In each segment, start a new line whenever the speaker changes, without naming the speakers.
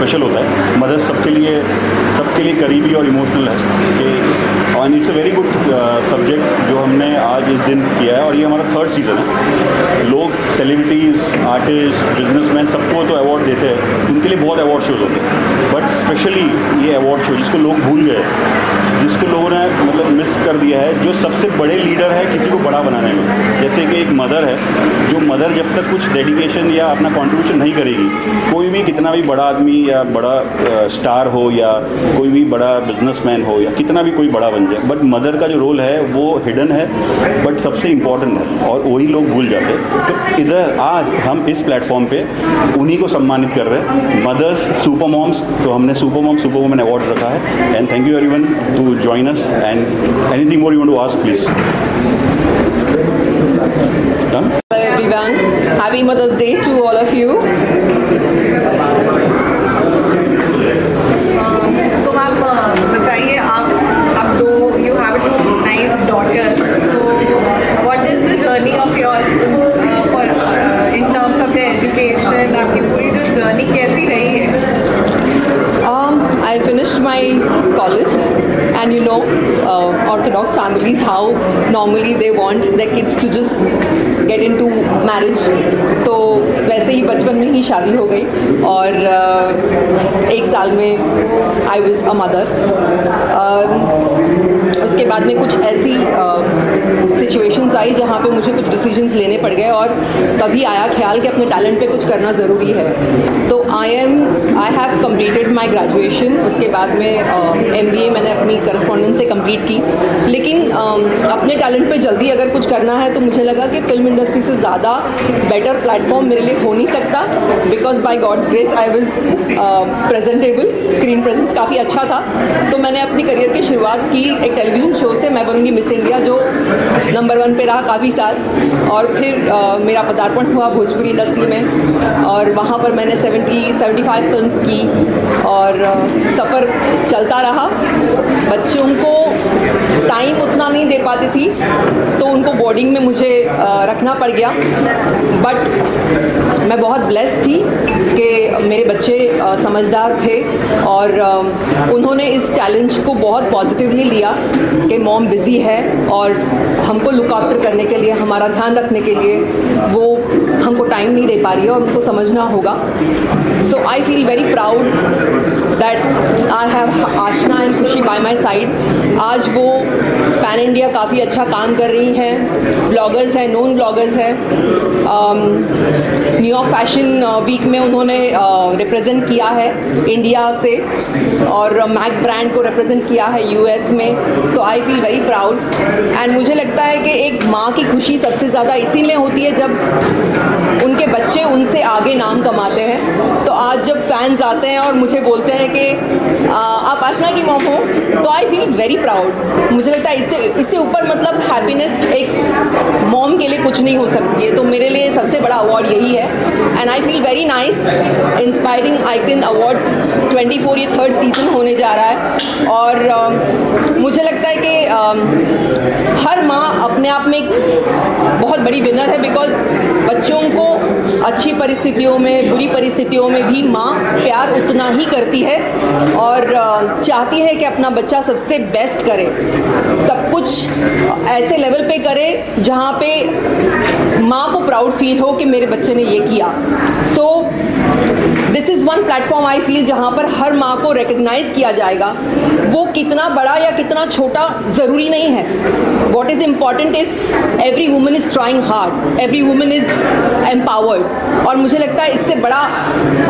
Special होता है। Mother's सबके लिए करीबी और इमोशनल है। और it's a very good subject जो हमने आज इस दिन किया है, और ये हमारा 3rd सीज़न है। लोग सेलिब्रिटीज़, आर्टिस्ट, बिजनेसमैन सबको तो अवार्ड देते हैं, उनके लिए बहुत अवार्ड शोज होते हैं, बट स्पेशली ये अवार्ड शो जिसको लोग भूल गए, जिसको लोगों ने मतलब मिस कर दिया है, जो सबसे बड़े लीडर है किसी को बड़ा बनाने में। जैसे कि एक मदर है, जो मदर जब तक कुछ डेडिकेशन या अपना कंट्रीब्यूशन नहीं करेगी, कोई भी कितना भी बड़ा आदमी या बड़ा स्टार हो या कोई भी बड़ा बिजनेसमैन हो या कितना भी कोई बड़ा बन जाए, बट मदर का जो रोल है वो हिडन है बट सबसे इम्पॉर्टेंट है, और वही लोग भूल जाते हैं। तो इधर आज हम इस प्लेटफॉर्म पे उन्हीं को सम्मानित कर रहे हैं, मदर्स, सुपर मॉम्स। तो हमने सुपर वुमेन अवार्ड रखा है। And thank you everyone to join us, and anything more you want to ask, please? Done?
Hello everyone, happy Mother's Day to all of you.
So आप बताइए, आप दो, you have 2 nice daughters, so what is the journey of yours for in terms of their education? आपकी पूरी जो journey कैसी रही है?
I finished my college, and you know, Orthodox families, how normally they want their kids to just get into marriage. तो वैसे ही बचपन में ही शादी हो गई, और 1 साल में I was a mother. उसके बाद में कुछ ऐसी सिचुएशंस आई जहाँ पे मुझे कुछ डिसीजंस लेने पड़ गए, और तभी आया ख्याल कि अपने टैलेंट पे कुछ करना ज़रूरी है। तो I have completed my graduation. उसके बाद में MBA मैंने अपनी करस्पॉन्डेंस से कंप्लीट की, लेकिन अपने टैलेंट पे जल्दी अगर कुछ करना है तो मुझे लगा कि फिल्म इंडस्ट्री से ज़्यादा बेटर प्लेटफॉर्म मेरे लिए हो नहीं सकता, because by God's grace I was presentable, screen presence काफ़ी अच्छा था। तो मैंने अपनी करियर की शुरुआत की एक टेलीविज़न शो से, मैं बनूंगी मिस इंडिया, जो नंबर 1 पे रहा काफ़ी साल, और फिर मेरा पदार्पण हुआ भोजपुरी इंडस्ट्री में, और वहाँ पर मैंने 75 फिल्म्स की, और सफ़र चलता रहा। बच्चों को टाइम उतना नहीं दे पाती थी, तो उनको बोर्डिंग में मुझे रखना पड़ गया, बट मैं बहुत ब्लेस्ड थी कि मेरे बच्चे समझदार थे, और उन्होंने इस चैलेंज को बहुत पॉजिटिवली लिया कि मॉम बिज़ी है और हमको लुक आफ्टर करने के लिए, हमारा ध्यान रखने के लिए वो हमको टाइम नहीं दे पा रही है, और उनको समझना होगा। So I feel very proud that I have Aashna and Khushi by my side. आज वो पैन इंडिया काफ़ी अच्छा काम कर रही हैं, ब्लॉगर्स हैं, नोन ब्लॉगर्स हैं। न्यूयॉर्क फैशन वीक में उन्होंने रिप्रेजेंट किया है इंडिया से, और मैक ब्रांड को रिप्रेजेंट किया है US में। So I feel very proud, and मुझे लगता है कि एक माँ की खुशी सबसे ज़्यादा इसी में होती है जब उनके बच्चे उनसे आगे नाम कमाते हैं। तो आज जब फैंस आते हैं और मुझे बोलते हैं कि आप आशना की मॉम हो, तो आई फील वेरी प्राउड। मुझे लगता है इससे ऊपर मतलब हैप्पीनेस एक मॉम के लिए कुछ नहीं हो सकती है। तो मेरे लिए सबसे बड़ा अवार्ड यही है, and I feel very nice. Inspiring icon awards 24 ये 3rd सीज़न होने जा रहा है, और मुझे लगता है कि हर माँ अपने आप में एक बहुत बड़ी विनर है, बिकॉज बच्चों को अच्छी परिस्थितियों में, बुरी परिस्थितियों में भी माँ प्यार उतना ही करती है, और चाहती है कि अपना बच्चा सबसे बेस्ट करे, सब कुछ ऐसे लेवल पे करे जहाँ पे माँ को प्राउड फील हो कि मेरे बच्चे ने ये किया। So this is one platform I feel जहाँ पर हर माँ को रिकग्नाइज़ किया जाएगा। वो कितना बड़ा या कितना छोटा ज़रूरी नहीं है। What is important is every woman is trying hard, every woman is empowered, और मुझे लगता है इससे बड़ा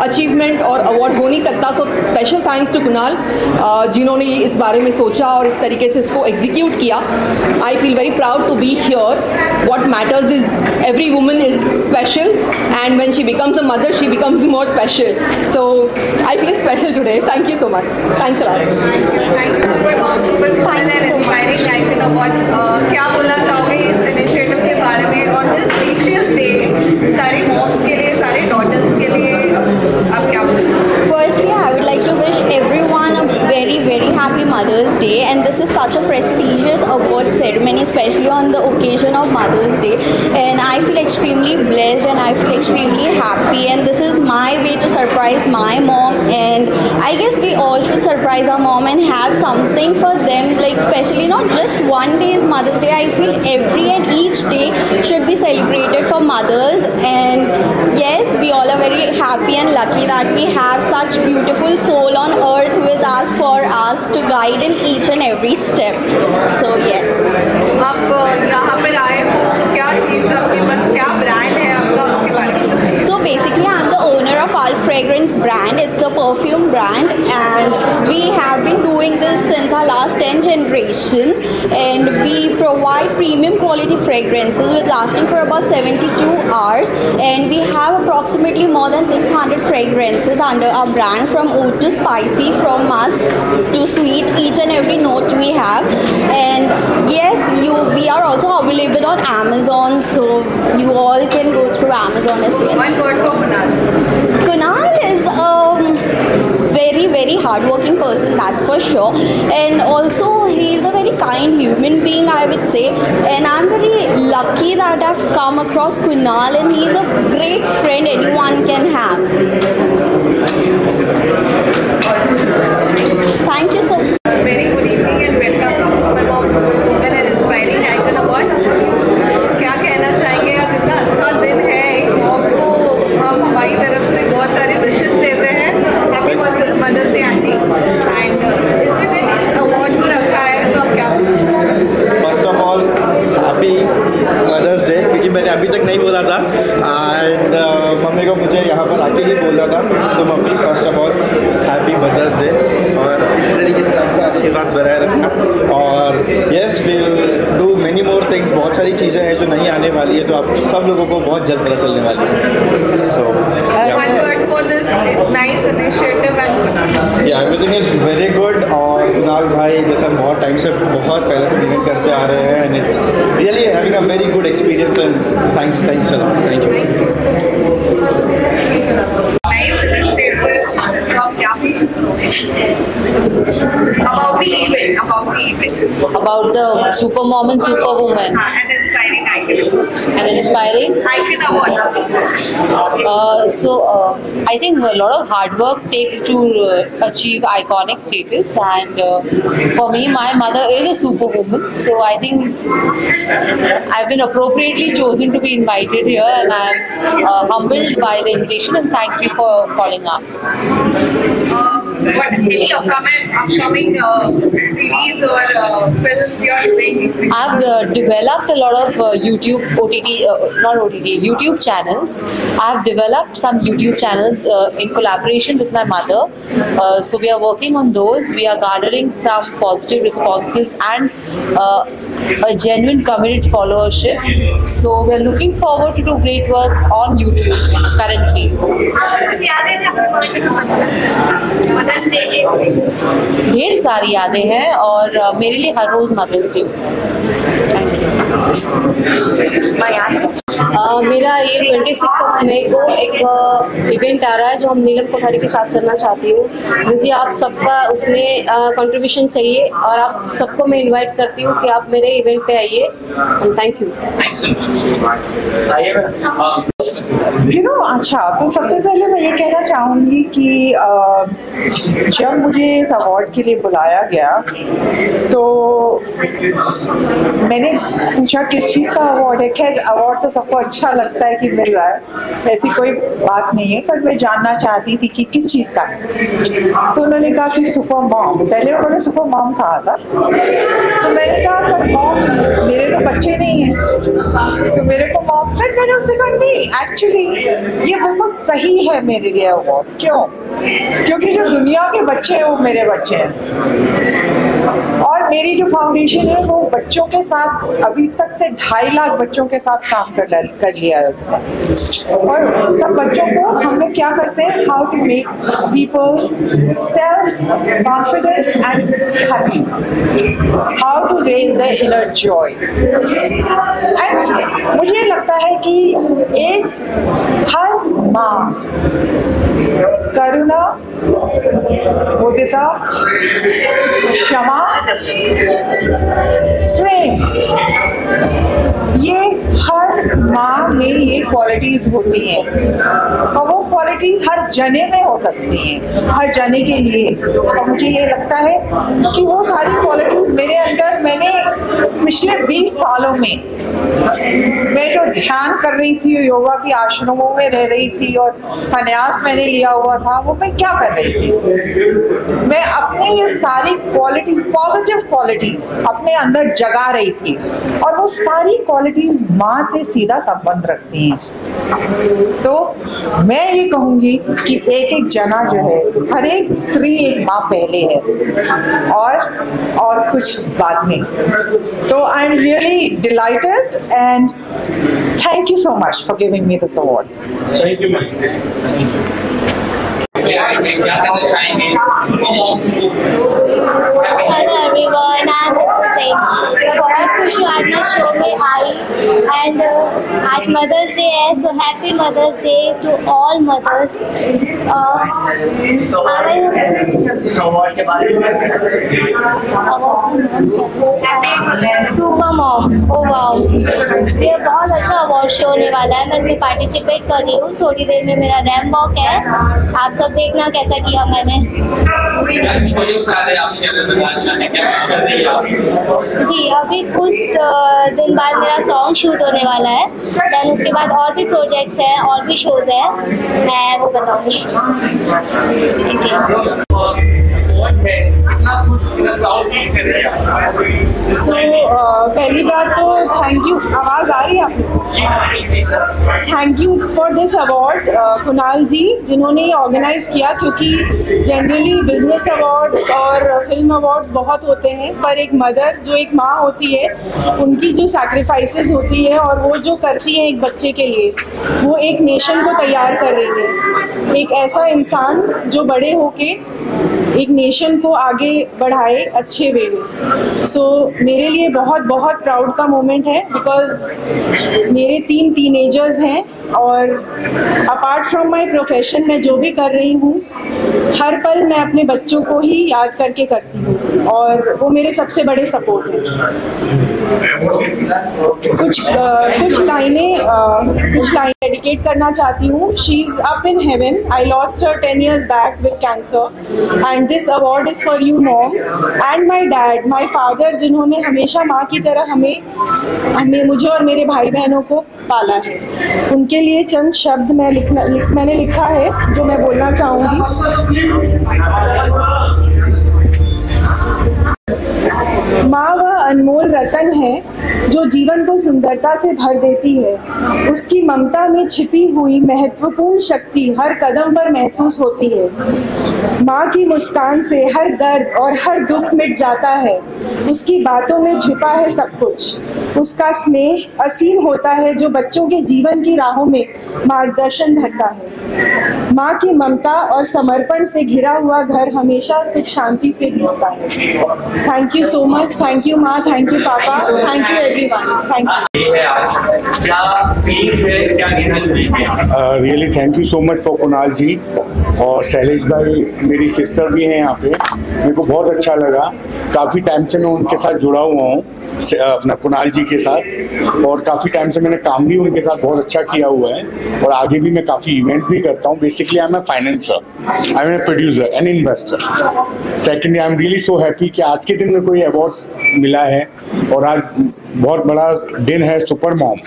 अचीवमेंट और अवार्ड हो नहीं सकता। So special thanks to Kunal जिन्होंने इस बारे में सोचा और इस तरीके से इसको एग्जीक्यूट किया। I feel very proud to be here. What matters is every woman is special, and when she becomes a mother she becomes more special. So I feel special today. Thank you so much. Thanks a lot.
Thank you super much. Inspiring Icon Awards. क्या बोलना चाहोगे इस initiative के बारे में on this precious day? सारी moms के लिए, सारे डॉटर्स के लिए आप क्या बोलना चाहोगे?
Firstly, I would like to wish everyone a very happy Mother's Day, and this is such a prestigious award ceremony, especially on the occasion of Mother's Day, and I feel extremely blessed and I feel extremely happy, and this is my way to surprise my mom, and I guess we all should surprise our mom and have something for them, like especially not just one day is Mother's Day. I feel every and each day should be celebrated for mothers, and yes, we all are very happy and lucky that we have such beautiful soul on earth with us for us to guide in each and every step. So yes.
आप यहाँ पर आए हो, क्या चीज़ आपके पास, क्या brand है आपका, उसके बारे में?
So basically, I'm the owner of Al Fragrance brand. It's a perfume brand, and we have been doing this since our last 10 generations. And we provide premium quality fragrances with lasting for about 72 hours. And we have approximately more than 600 fragrances under our brand, from oud to spicy, from musk to sweet. Each and every note we have. And yes, we are also available on Amazon, so you all can go through Amazon as well.
One word for Kunal.
Kunal is a very hardworking person, that's for sure, and also he is a very kind human being, I would say, and I'm very lucky that I've come across Kunal, and he's a great friend anyone can have. Thank you so much.
Very good evening and welcome to Super Mom Super Woman and Inspiring Icon Awards. क्या कहना चाहेंगे, जितना अच्छा दिन है, एक mom को हम हमारी तरफ से बहुत सारे विशेस देते हैं, हैप्पी मदर्स डे आंटी, एंड इसी दिन इस अवार्ड को रखा है, तो आप क्या बोलते?
First of all happy mother's day, क्योंकि मैंने अभी तक नहीं बोला था, एंड मम्मी को मुझे यहाँ पर आके ही बोलना था, तो mummy first of all happy mother's day, और इसी तरीके से आपका आशीर्वाद बनाए रखना, और yes will do many more things, बहुत सारी चीज़ें हैं जो नहीं आने वाली है, तो आप सब लोगों को बहुत जल्द पता चलने वाली है. सो
One word for this nice initiative and Kunal.
या एवरीथिंग इज़ वेरी गुड, और कुणाल भाई जैसे हम बहुत टाइम से, बहुत पहले से इवेंट करते आ रहे हैं, and it's really having a very good experience, and thanks a lot. Thank you.
Nice initiative. आप क्या बोलना चाहोगे? About the event.
About the Super Mom and Super Woman
And Inspiring Icon Awards.
and Inspiring.
Icon Awards.
I think a lot of hard work takes to achieve iconic status, and for me, my mother is a superwoman, so I think I've been appropriately chosen to be invited here, and I'm humbled by the invitation, and thank you for calling us.
What any upcoming series or films you are doing?
I've developed a lot of YouTube channels. I've developed some YouTube channels in collaboration with my mother. So we are working on those. We are garnering some positive responses and a genuine committed followership. So we are looking forward to do great work on YouTube currently. ढेर सारी यादें हैं, और मेरे लिए हर रोज mother's day.
मेरा ये 26 मई को एक इवेंट आ रहा है जो हम नीलम कोठारी के साथ करना चाहती हूँ. मुझे आप सबका उसमें कंट्रीब्यूशन चाहिए, और आप सबको मैं इनवाइट करती हूँ कि आप मेरे इवेंट पे आइए. Thank you.
अच्छा, तो सबसे पहले मैं ये कहना चाहूँगी कि जब मुझे इस अवार्ड के लिए बुलाया गया तो मैंने पूछा किस चीज़ का अवार्ड है. खैर, अवार्ड तो सबको अच्छा लगता है कि मिल रहा है, ऐसी कोई बात नहीं है, पर मैं जानना चाहती थी कि किस चीज़ का है. तो उन्होंने कहा कि सुपर मॉम. पहले उन्होंने सुपर मॉम कहा था, तो मैंने कहा पर मॉम मेरे तो बच्चे नहीं हैं, तो मेरे को मॉम. फिर मैंने उससे कहा नहीं, एक्चुअली ये बिल्कुल सही है मेरे लिए अवार्ड. क्यों? क्योंकि जो दुनिया के बच्चे हैं वो मेरे बच्चे हैं, और मेरी जो फाउंडेशन है वो बच्चों के साथ अभी तक से 2.5 लाख बच्चों के साथ काम कर लिया है उसने. और सब बच्चों को हम लोग क्या करते हैं, how to make people self confident and happy, how to raise the inner joy. And मुझे लगता है कि एक हर माँ करुणा मुदिता, क्षमा, प्रेम, ये हर माँ में ये क्वालिटीज होती हैं और वो क्वालिटीज हर जने में हो सकती हैं, हर जने के लिए। और मुझे ये लगता है कि वो सारी क्वालिटीज मेरे अंदर, मैंने पिछले 20 सालों में मैं जो ध्यान कर रही थी, योगा की आश्रमों में रह रही थी और संन्यास मैंने लिया हुआ था, वो मैं क्या कर रही थी? मैं अपनी ये सारी क्वालिटी, पॉजिटिव क्वालिटीज अपने अंदर जगा रही थी और वो सारी क्वालिटीज माँ से सीधा संबंध रखती हैं। तो मैं ये कहूँगी कि एक एक जना जो है, हर एक स्त्री एक माँ पहले है और कुछ बाद में। So I'm really delighted and thank you so much for giving me this award.
Thank you, ma'am.
Hello everyone, I'm Hussein. मैं बहुत खुश हूँ आज मैं शो में आई एंड आज मदर्स डे है, so happy mother's day to all mothers. Super mom, oh wow, ये बहुत अच्छा अवार्ड शो होने वाला है। मैं इसमें पार्टिसिपेट कर रही हूँ। थोड़ी देर में मेरा रैंप वॉक है, आप सब देखना कैसा किया मैंने। जी, अभी कुछ दिन बाद मेरा सॉन्ग शूट होने वाला है, देन उसके बाद और भी प्रोजेक्ट्स हैं, और भी शोज हैं, मैं वो बताऊंगी।
पहली बात तो थैंक यू, आवाज़ आ रही है आपको? Thank you for this award Kunal ji, जिन्होंने ये ऑर्गेनाइज किया, क्योंकि जनरली बिजनेस अवार्ड्स और फिल्म अवार्ड्स बहुत होते हैं, पर एक मदर जो एक माँ होती है, उनकी जो सैक्रिफाइसेस होती है और वो जो करती है एक बच्चे के लिए, वो एक नेशन को तैयार कर रही है। एक ऐसा इंसान जो बड़े होके एक नेशन को आगे बढ़ाए अच्छे वे में। सो मेरे लिए बहुत बहुत प्राउड का मोमेंट है, बिकॉज मेरे 3 टीनेजर्स हैं और अपार्ट फ्रॉम माय प्रोफेशन मैं जो भी कर रही हूँ, हर पल मैं अपने बच्चों को ही याद करके करती हूँ और वो मेरे सबसे बड़े सपोर्ट हैं। कुछ लाइनें डेडिकेट करना चाहती हूँ। She is up in heaven, I lost her 10 years back with cancer and this award is for you mom and my dad, my father, जिन्होंने हमेशा माँ की तरह हमें मुझे और मेरे भाई बहनों को पाला है। उनके लिए चंद शब्द मैंने लिखा है जो मैं बोलना चाहूँगी। माँ वह अनमोल रतन है जो जीवन को सुंदरता से भर देती है। उसकी ममता में छिपी हुई महत्वपूर्ण शक्ति हर कदम पर महसूस होती है। माँ की मुस्कान से हर दर्द और हर दुख मिट जाता है। उसकी बातों में छुपा है सब कुछ। उसका स्नेह असीम होता है जो बच्चों के जीवन की राहों में मार्गदर्शन भरता है। माँ की ममता और समर्पण से घिरा हुआ घर हमेशा सुख शांति से बीतता है। Thank you so much. Thank you माँ, थैंक यू पापा, thank you everyone, thank you.
Really thank you so much for Kunal ji और शैलेश भाई, मेरी सिस्टर भी हैं यहाँ पे। मेरे को बहुत अच्छा लगा, काफ़ी टाइम से मैं उनके साथ जुड़ा हुआ हूँ, अपना कुणाल जी के साथ, और काफ़ी टाइम से मैंने काम भी उनके साथ बहुत अच्छा किया हुआ है और आगे भी मैं काफ़ी इवेंट भी करता हूँ। Basically I am a financer, I am a producer and investor. Secondly I am really so happy कि आज के दिन में कोई अवार्ड मिला है और आज बहुत बड़ा दिन है सुपर मॉम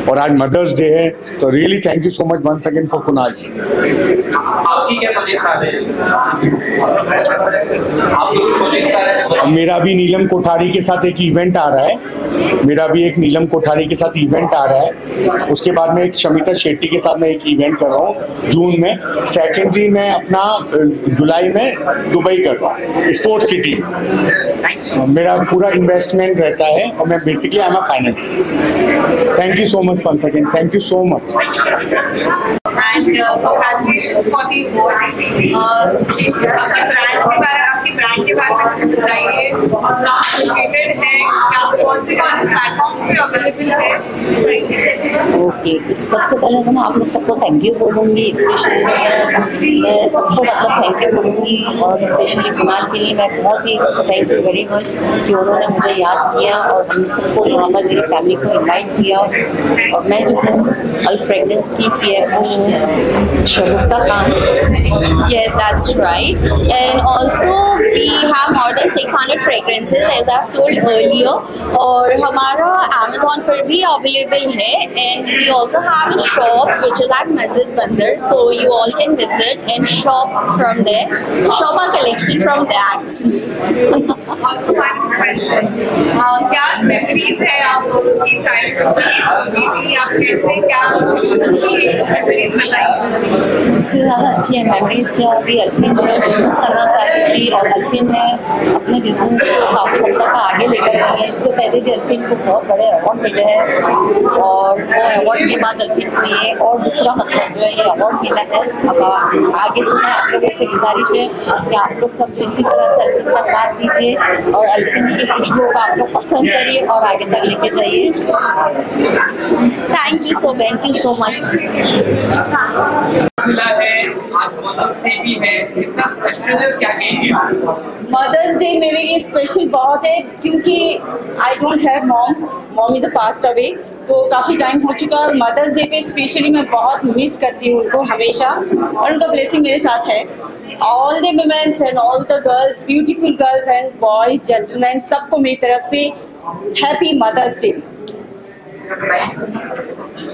और आज मदर्स डे है, तो really thank you so much once again for Kunal ji.
आपकी क्या प्रोजेक्ट आ रहे हैं?
मेरा भी नीलम कोठारी के साथ एक इवेंट आ रहा है, मेरा भी एक नीलम कोठारी के साथ इवेंट आ रहा है। उसके बाद में एक शमिता शेट्टी के साथ मैं एक इवेंट कर रहा हूँ जून में। सेकेंडली मैं अपना जुलाई में दुबई कर रहा हूँ स्पोर्ट्स सिटी में। मेरा पूरा इन्वेस्टमेंट रहता है और मैं basically I am a finance. Thank you so much once again, thank you so much.
And congratulations for the award. आपके ब्रांड के बारे में बताइए, कहाँ लोकेटेड है, क्या कौन से प्लेटफॉर्म्स पे अवेलेबल है सारी चीज़ें?
ओके, सबसे पहले तो मैं आप लोग सबको थैंक यू बोलूँगी, स्पेशली मैं सबको मतलब थैंक यू बोलूँगी, और स्पेशली कुणाल के लिए मैं बहुत ही थैंक यू वेरी मच कि उन्होंने मुझे याद किया और हम सबको यहाँ पर मेरी फैमिली को इनवाइट किया। और मैं जो हूँ अल्फ फ्रेगरेंस की CFO हूँ, शगुफ्ता Khan.
Yes, that's right. And also we have more than 600 fragrances as I've told earlier. और हमारा Amazon पर भी available है, and we also have a shop which is at Masjid Bandar, so you all can visit and shop from there. Shop our collection from there actually.
Also one question, क्या memories है आप लोगों की childhood की, छोटी थी आप कैसे, क्या अच्छी मेमोरीज बताइए?
इससे ज़्यादा अच्छी है मेमोरीज क्या होगी। अल्फिन जो है बिजनेस करना चाहती थी और अल्फिन ने अपने बिजनेस को काफ़ी हद तक आगे लेकर गई है। इससे पहले भी अल्फिन को बहुत बड़े अवार्ड मिले हैं, और वो अवार्ड के बाद अल्फिन को ये और दूसरा मतलब जो है ये अवार्ड मिला है। अब आगे जो है आप लोगों से गुजारिश है कि आप लोग सब जो इसी तरह से अल्फिन का साथ दीजिए और अल्फिन की खुशबू को आप लोग पसंद करिए और आगे तक लेके जाइए।
Thank you so much.
मिला है, आज मदर्स डे भी है, इतना स्पेशल है, क्या कहेंगे आप?
मदर्स डे मेरे लिए स्पेशल बहुत है क्योंकि I don't have mom is a passed away, तो काफ़ी टाइम हो चुका है। मदर्स डे पे स्पेशली मैं बहुत मिस करती हूँ उनको हमेशा, और उनका ब्लेसिंग मेरे साथ है। All the womens and all the girls, beautiful girls and boys, gentleman, सबको मेरी तरफ से हैप्पी मदर्स डे।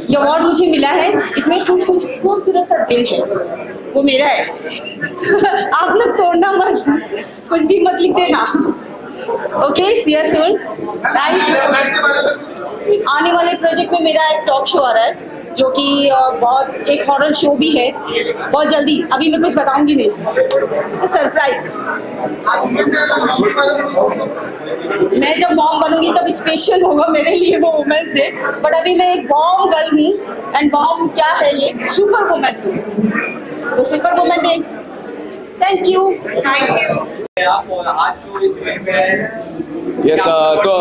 ये अवार्ड मुझे मिला है, इसमें खूबसूरत सा दिल है, वो मेरा है। आप लोग तोड़ना मत, कुछ भी मत लिख देना। Okay, see you soon. आने वाले प्रोजेक्ट में मेरा एक टॉक शो आ रहा है जो कि बहुत एक हॉरर शो भी है, बहुत जल्दी। अभी मैं कुछ बताऊंगी नहीं, इट्स सरप्राइज। मैं जब मॉम बनूंगी तब स्पेशल होगा मेरे लिए वो वुमेन्स डे, बट अभी मैं एक बॉम गर्ल हूँ, एंड बॉम क्या है, ये सुपर वुमेन्स डे, तो super women day. Thank you.
Yes, तो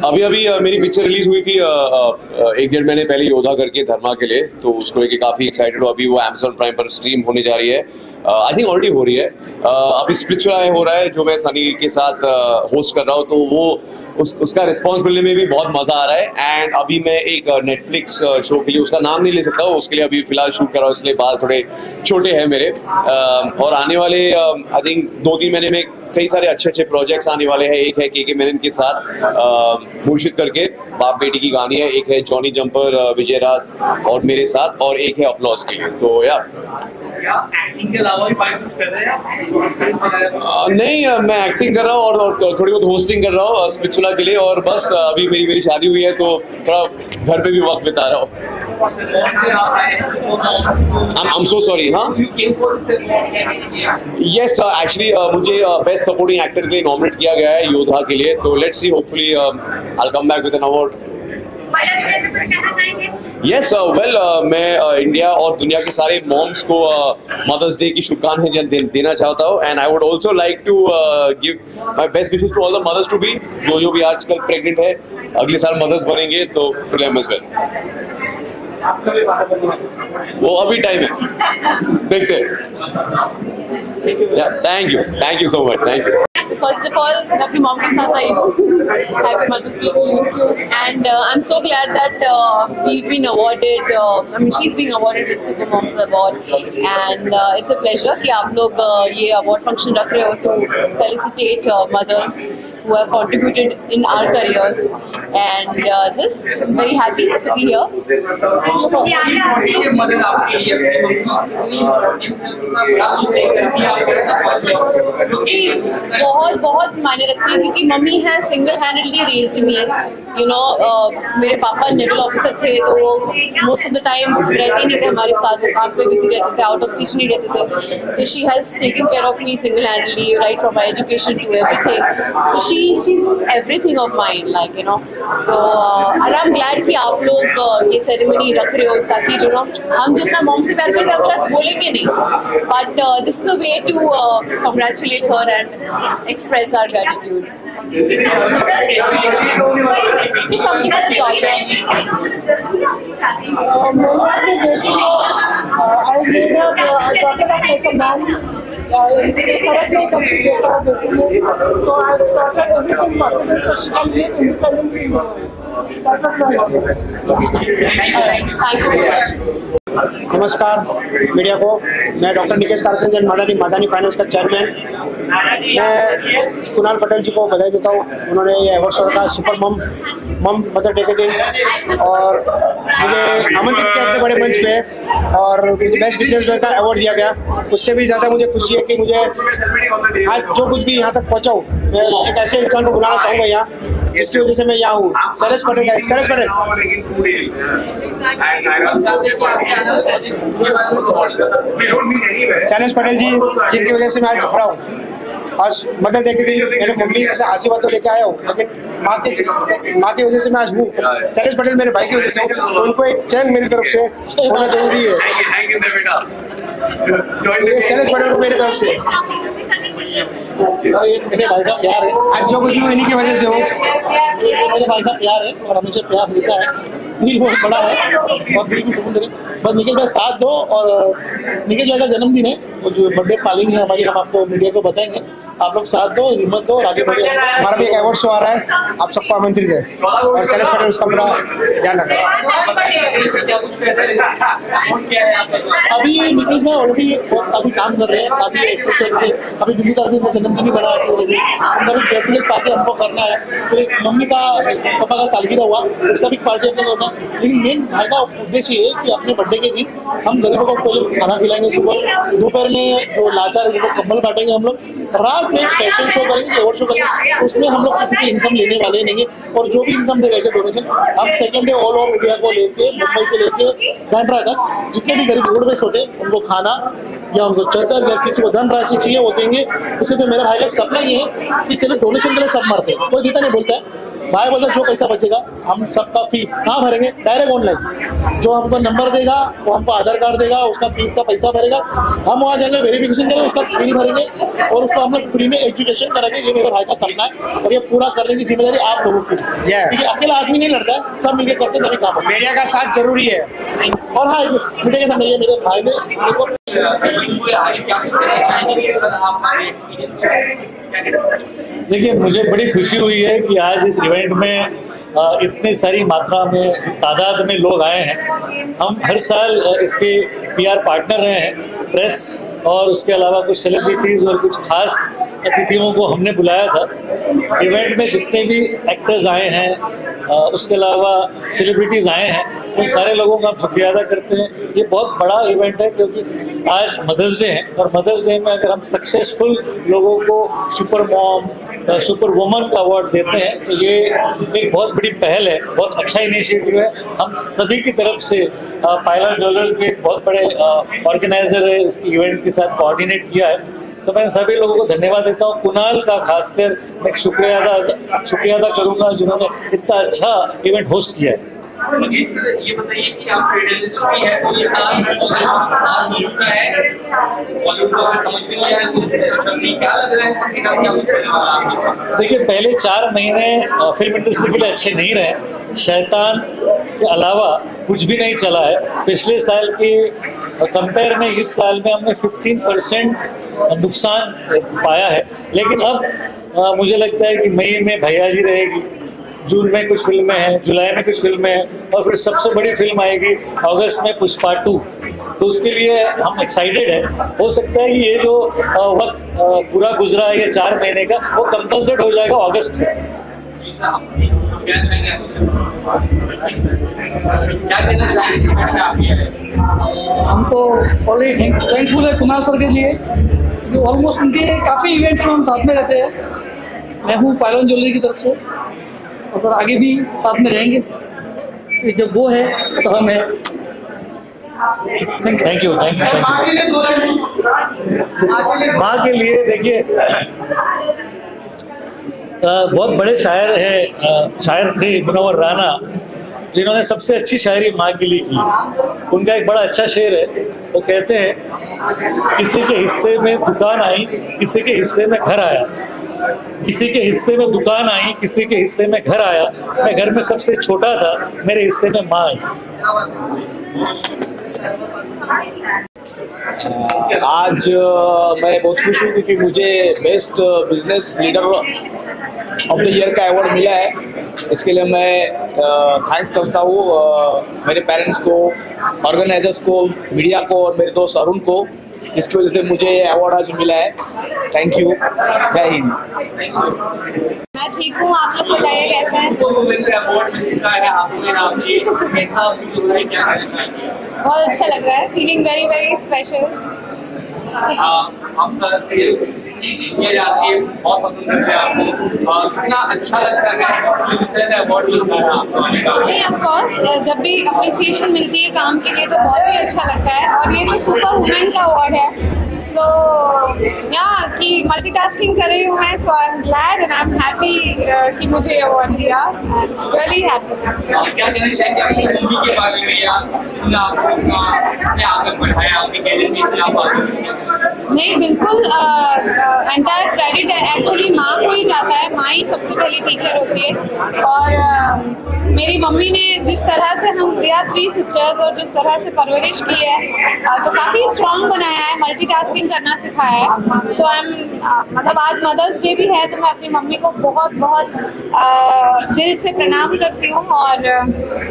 अभी मेरी पिक्चर रिलीज हुई थी 1-1.5 महीने पहले, योद्धा करके, धर्मा के लिए, तो उसको लेके काफ़ी एक्साइटेड हूँ। अभी वो Amazon प्राइम पर स्ट्रीम होने जा रही है, आई थिंक ऑलरेडी हो रही है। अभी स्प्लिट्सविला हो रहा है जो मैं सनी के साथ होस्ट कर रहा हूँ, तो वो उसका रिस्पॉन्स मिलने में भी बहुत मज़ा आ रहा है। एंड अभी मैं एक नेटफ्लिक्स शो के लिए, उसका नाम नहीं ले सकता हूँ, उसके लिए अभी फिलहाल शूट कर रहा हूँ, इसलिए बाल थोड़े छोटे हैं मेरे। और आने वाले आई थिंक 2-3 महीने में कई सारे अच्छे प्रोजेक्ट्स आने वाले हैं। एक है के मेनन के साथ मुर्शिद करके, बाप बेटी की कहानी है। एक है जॉनी जंपर, विजय राज और मेरे साथ, और एक है अपलॉज के लिए। तो
एक्टिंग के अलावा कुछ कर रहे हैं?
नहीं, मैं एक्टिंग कर रहा हूँ और थोड़ी बहुत होस्टिंग कर रहा हूँ स्प्लिट्सविला के लिए, और बस अभी मेरी शादी हुई है तो थोड़ा घर पे भी वक्त बिता रहा हूँ। I'm so sorry, हाँ? Yes, actually मुझे बेस्ट सपोर्टिंग एक्टर के लिए नॉमिनेट किया गया है योद्धा के लिए, तो let's see, hopefully I'll come back with an award. Yes, मैं इंडिया और दुनिया के सारे मॉम्स को मदर्स डे की शुभकामनाएं देना चाहता हूँ, and I would also like to give my best wishes to all the mothers to be, जो भी आजकल प्रेग्नेंट है, अगले साल मदर्स बनेंगे, तो टू देम एज वेल। वो अभी टाइम है, देखते हैं। Thank you so much, thank you.
First of all, मैं अपनी मॉम के साथ आई हूँ। Happy Mother's Day to you. And I'm so glad that we've been awarded. I mean, she's being awarded with Super Moms Award, and it's a pleasure कि आप लोग ये award function रख रहे हो to felicitate mothers who have contributed in our careers, and just very happy to be here. बहुत बहुत मायने रखती है क्योंकि मम्मी है single handedly raised me, you know. मेरे पापा नेवल ऑफिसर थे, तो वो मोस्ट ऑफ द टाइम रहते नहीं थे हमारे साथ, वो काम पे बिजी रहते थे, आउट ऑफ स्टेशन ही रहते थे। So she has taken care of me single handedly, right from my education to everything. So she she's everything of mine, like, you know. तो and I'm glad कि आप लोग ये सेरेमनी रख रहे हो ताकि you know हम जितना मॉम से प्यार करते हैं हम शायद बोलेंगे नहीं, but this is a way to congratulate her and express our gratitude. Say something as a daughter.
So I've taught her everything possible so she can live independently in the world. That was my
नमस्कार media को, मैं doctor Nikesh Tarachand मादानी finance का chairman. मैं कुणाल पटेल जी को बधाई देता हूँ, उन्होंने ये अवार्ड रखा सुपर मम मदर डे के दिन, और मुझे आमंत्रित किया इतने बड़े मंच पे और मुझे बेस्ट बिजनेसमैन का अवार्ड दिया गया। उससे भी ज़्यादा मुझे खुशी है कि मुझे आज जो कुछ भी यहाँ तक पहुँचाऊँ, मैं एक ऐसे इंसान को बुलाना चाहूँगा यहाँ जिसकी वजह से मैं यहाँ हूँ। शैलेश पटेल, शैलेश पटेल जी जिनकी वजह से मैं आज खड़ा हूँ। आज मदर डे के दिन मेरे मम्मी से आशीर्वाद तो लेके आया हूँ, लेकिन माँ की वजह से मैं आज हूँ। शैलेश पटेल मेरे भाई की वजह से हूँ, तो उनको एक चैन मेरी तरफ से होना जरूरी है। शैलेश पटेल को मेरी तरफ से मेरे भाई का प्यार है, आज जो कुछ भी इन्हीं की वजह से हो। मेरे भाई का प्यार है और हमेशा प्यार मिलता है, दिल बहुत बड़ा है और दिल की समुद्र है। बस निकेश भाई साथ दो, और निकेश भाई का जन्मदिन है, वो जो बर्थडे पालेंगे हमारी, हम आपको मीडिया को बताएंगे। आप लोग साथ दो, हिम्मत दो और आगे बढ़े। हमारा भी एक अवार्ड शो आ रहा है, आप सबको आमंत्रित है और शैलेश पटेल उसका पूरा ध्यान रखें। अभी निकेश भाई ऑलरेडी काफी काम कर रहे हैं, काफी अभी दिल्ली तरफ से जन्मदिन भी बना है, पार्टी हमको करना है। फिर मम्मी का पापा का सालगिरह हुआ, उसका भी पार्टी हमको करना है। लेकिन मेन भाई का उद्देश्य ये है कि अपने बर्थडे के दिन हम गरीबों को पहले खाना खिलाएंगे, सुबह दोपहर में जो लाचार है उनको कंबल बांटेंगे हम लोग, रात में फैशन शो करेंगे, अवार्ड शो करेंगे। उसमें हम लोग किसी की इनकम लेने वाले नहीं है, और जो भी इनकम देगा ऐसे डोनेशन हम second day all over India को लेके, मुंबई से लेके बैंड्रा तक जितने भी गरीब रोड बेस होते हैं उनको खाना या उनको चदर या किसी को धन राशि चाहिए वो देंगे। उसे तो मेरा भाई का सपना ये है कि सिर्फ डोनेशन के लिए सब मरते हैं, कोई देता नहीं बोलता है। भाई बोलता जो पैसा बचेगा हम सबका फीस कहाँ भरेंगे, डायरेक्ट ऑनलाइन। जो हमको नंबर देगा वो हमको आधार कार्ड देगा, उसका फीस का पैसा भरेगा, हम वहाँ जाएंगे वेरिफिकेशन करेंगे, उसका बिल भरेंगे और उसको हम लोग फ्री में एजुकेशन करेंगे। ये मेरे भाई का सपना है और ये पूरा करने की जिम्मेदारी आप लोगों की है, क्योंकि अकेला आदमी नहीं लड़ता है, सब मिलकर करते तभी काम होगा। मीडिया का साथ जरूरी है। और हाँ, मीडिया के साथ नहीं है, मेरे भाई ने
देखिए, मुझे बड़ी खुशी हुई है कि आज इस इवेंट में इतनी सारी मात्रा में तादाद में लोग आए हैं। हम हर साल इसके PR पार्टनर रहे हैं, प्रेस और उसके अलावा कुछ सेलिब्रिटीज़ और कुछ खास अतिथियों को हमने बुलाया था। इवेंट में जितने भी एक्टर्स आए हैं, उसके अलावा सेलिब्रिटीज़ आए हैं, उन सारे लोगों का हम शुक्रिया अदा करते हैं। ये बहुत बड़ा इवेंट है क्योंकि आज मदर्स डे है और मदर्स डे में अगर हम सक्सेसफुल लोगों को सुपर मॉम, सुपर वुमन का अवार्ड देते हैं तो ये एक बहुत बड़ी पहल है, बहुत अच्छा इनिशिएटिव है। हम सभी की तरफ से पायलट ज्वेलर्स भी एक बहुत बड़े ऑर्गेनाइजर है, इसकी इवेंट के साथ कोऑर्डिनेट किया है, तो मैं सभी लोगों को धन्यवाद देता हूँ। कुणाल का खासकर मैं शुक्रिया अदा करूँगा जिन्होंने इतना अच्छा इवेंट होस्ट किया है।
ये बताइए कि आप ट्रेडलिस्ट भी है, तो ये साल हो चुका है, बॉलीवुड को समझ में नहीं आया, क्या लग रहा है?
देखिए, पहले 4 महीने फिल्म इंडस्ट्री के लिए अच्छे नहीं रहे। शैतान के अलावा कुछ भी नहीं चला है। पिछले साल के कंपेयर में इस साल में हमने 15% नुकसान पाया है, लेकिन अब मुझे लगता है कि मई में भैया जी रहेगी, जून में कुछ फिल्में हैं, जुलाई में कुछ फिल्में हैं और फिर सबसे बड़ी फिल्म आएगी अगस्त में पुष्पा 2। तो उसके लिए हम एक्साइटेड हैं। हो सकता है कि ये जो वक्त पूरा गुजरा है ये 4 महीने का, वो कंपनसेट हो जाएगा अगस्त से।
हम तो ऑलरेडी थैंकफुल है कुणाल सर के लिए, जो ऑलमोस्ट उनके काफ़ी इवेंट्स में हम साथ में रहते हैं। मैं हूँ पायलट ज्वेलरी की तरफ से और सर आगे भी साथ में रहेंगे। तो जब वो है तो हम है।
Thank you. माँ के लिए देखिए, बहुत बड़े शायर हैं, शायर थे मुनव्वर राना, जिन्होंने सबसे अच्छी शायरी माँ के लिए की। उनका एक बड़ा अच्छा शेर है, वो कहते हैं किसी के हिस्से में दुकान आई, किसी के हिस्से में घर आया, किसी के हिस्से में दुकान आई, किसी के हिस्से में घर आया, मैं घर में सबसे छोटा था, मेरे हिस्से में माँ आई।
आज मैं बहुत खुश हूँ क्योंकि मुझे best business leader of the year का अवार्ड मिला है। इसके लिए मैं थैंक्स करता हूँ मेरे पेरेंट्स को, ऑर्गेनाइजर्स को, मीडिया को और मेरे दोस्त अरुण को, जिसकी वजह से मुझे ये अवार्ड आज मिला है। Thank you. जय हिंद।
मैं ठीक हूँ, आप लोग बताइए कैसे हैं? बहुत अच्छा लग रहा है, फीलिंग वेरी वेरी स्पेशल।
आपका ये जाती है, बहुत पसंद करते हैं आपको, कितना अच्छा लगता है अवार्ड मिलता है आपको?
नहीं, ऑफ कोर्स जब भी अप्रिसिएशन मिलती है काम के लिए तो बहुत ही अच्छा लगता है, और ये तो सुपर वुमेन का अवार्ड है, सो कि मल्टीटास्किंग कर रही हूँ मैं, so I am glad and I am happy कि मुझे अवार्ड दिया, रियली हैप्पी।
क्या कहना चाहेंगे आपकी मूवी के बारे में, या आपने आगे बढ़ाया, आपके कैरियर में से आप आगे?
नहीं, बिल्कुल एंटायर क्रेडिट एक्चुअली माँ को ही जाता है, माँ ही सबसे पहली टीचर होती है, और मेरी मम्मी ने जिस तरह से हम वी आर 3 सिस्टर्स और जिस तरह से परवरिश की है तो काफ़ी स्ट्रॉन्ग बनाया है, मल्टीटास्किंग करना सिखाया है। सो आई एम मतलब आज मदर्स डे भी है तो मैं अपनी मम्मी को बहुत बहुत दिल से प्रणाम करती हूँ, और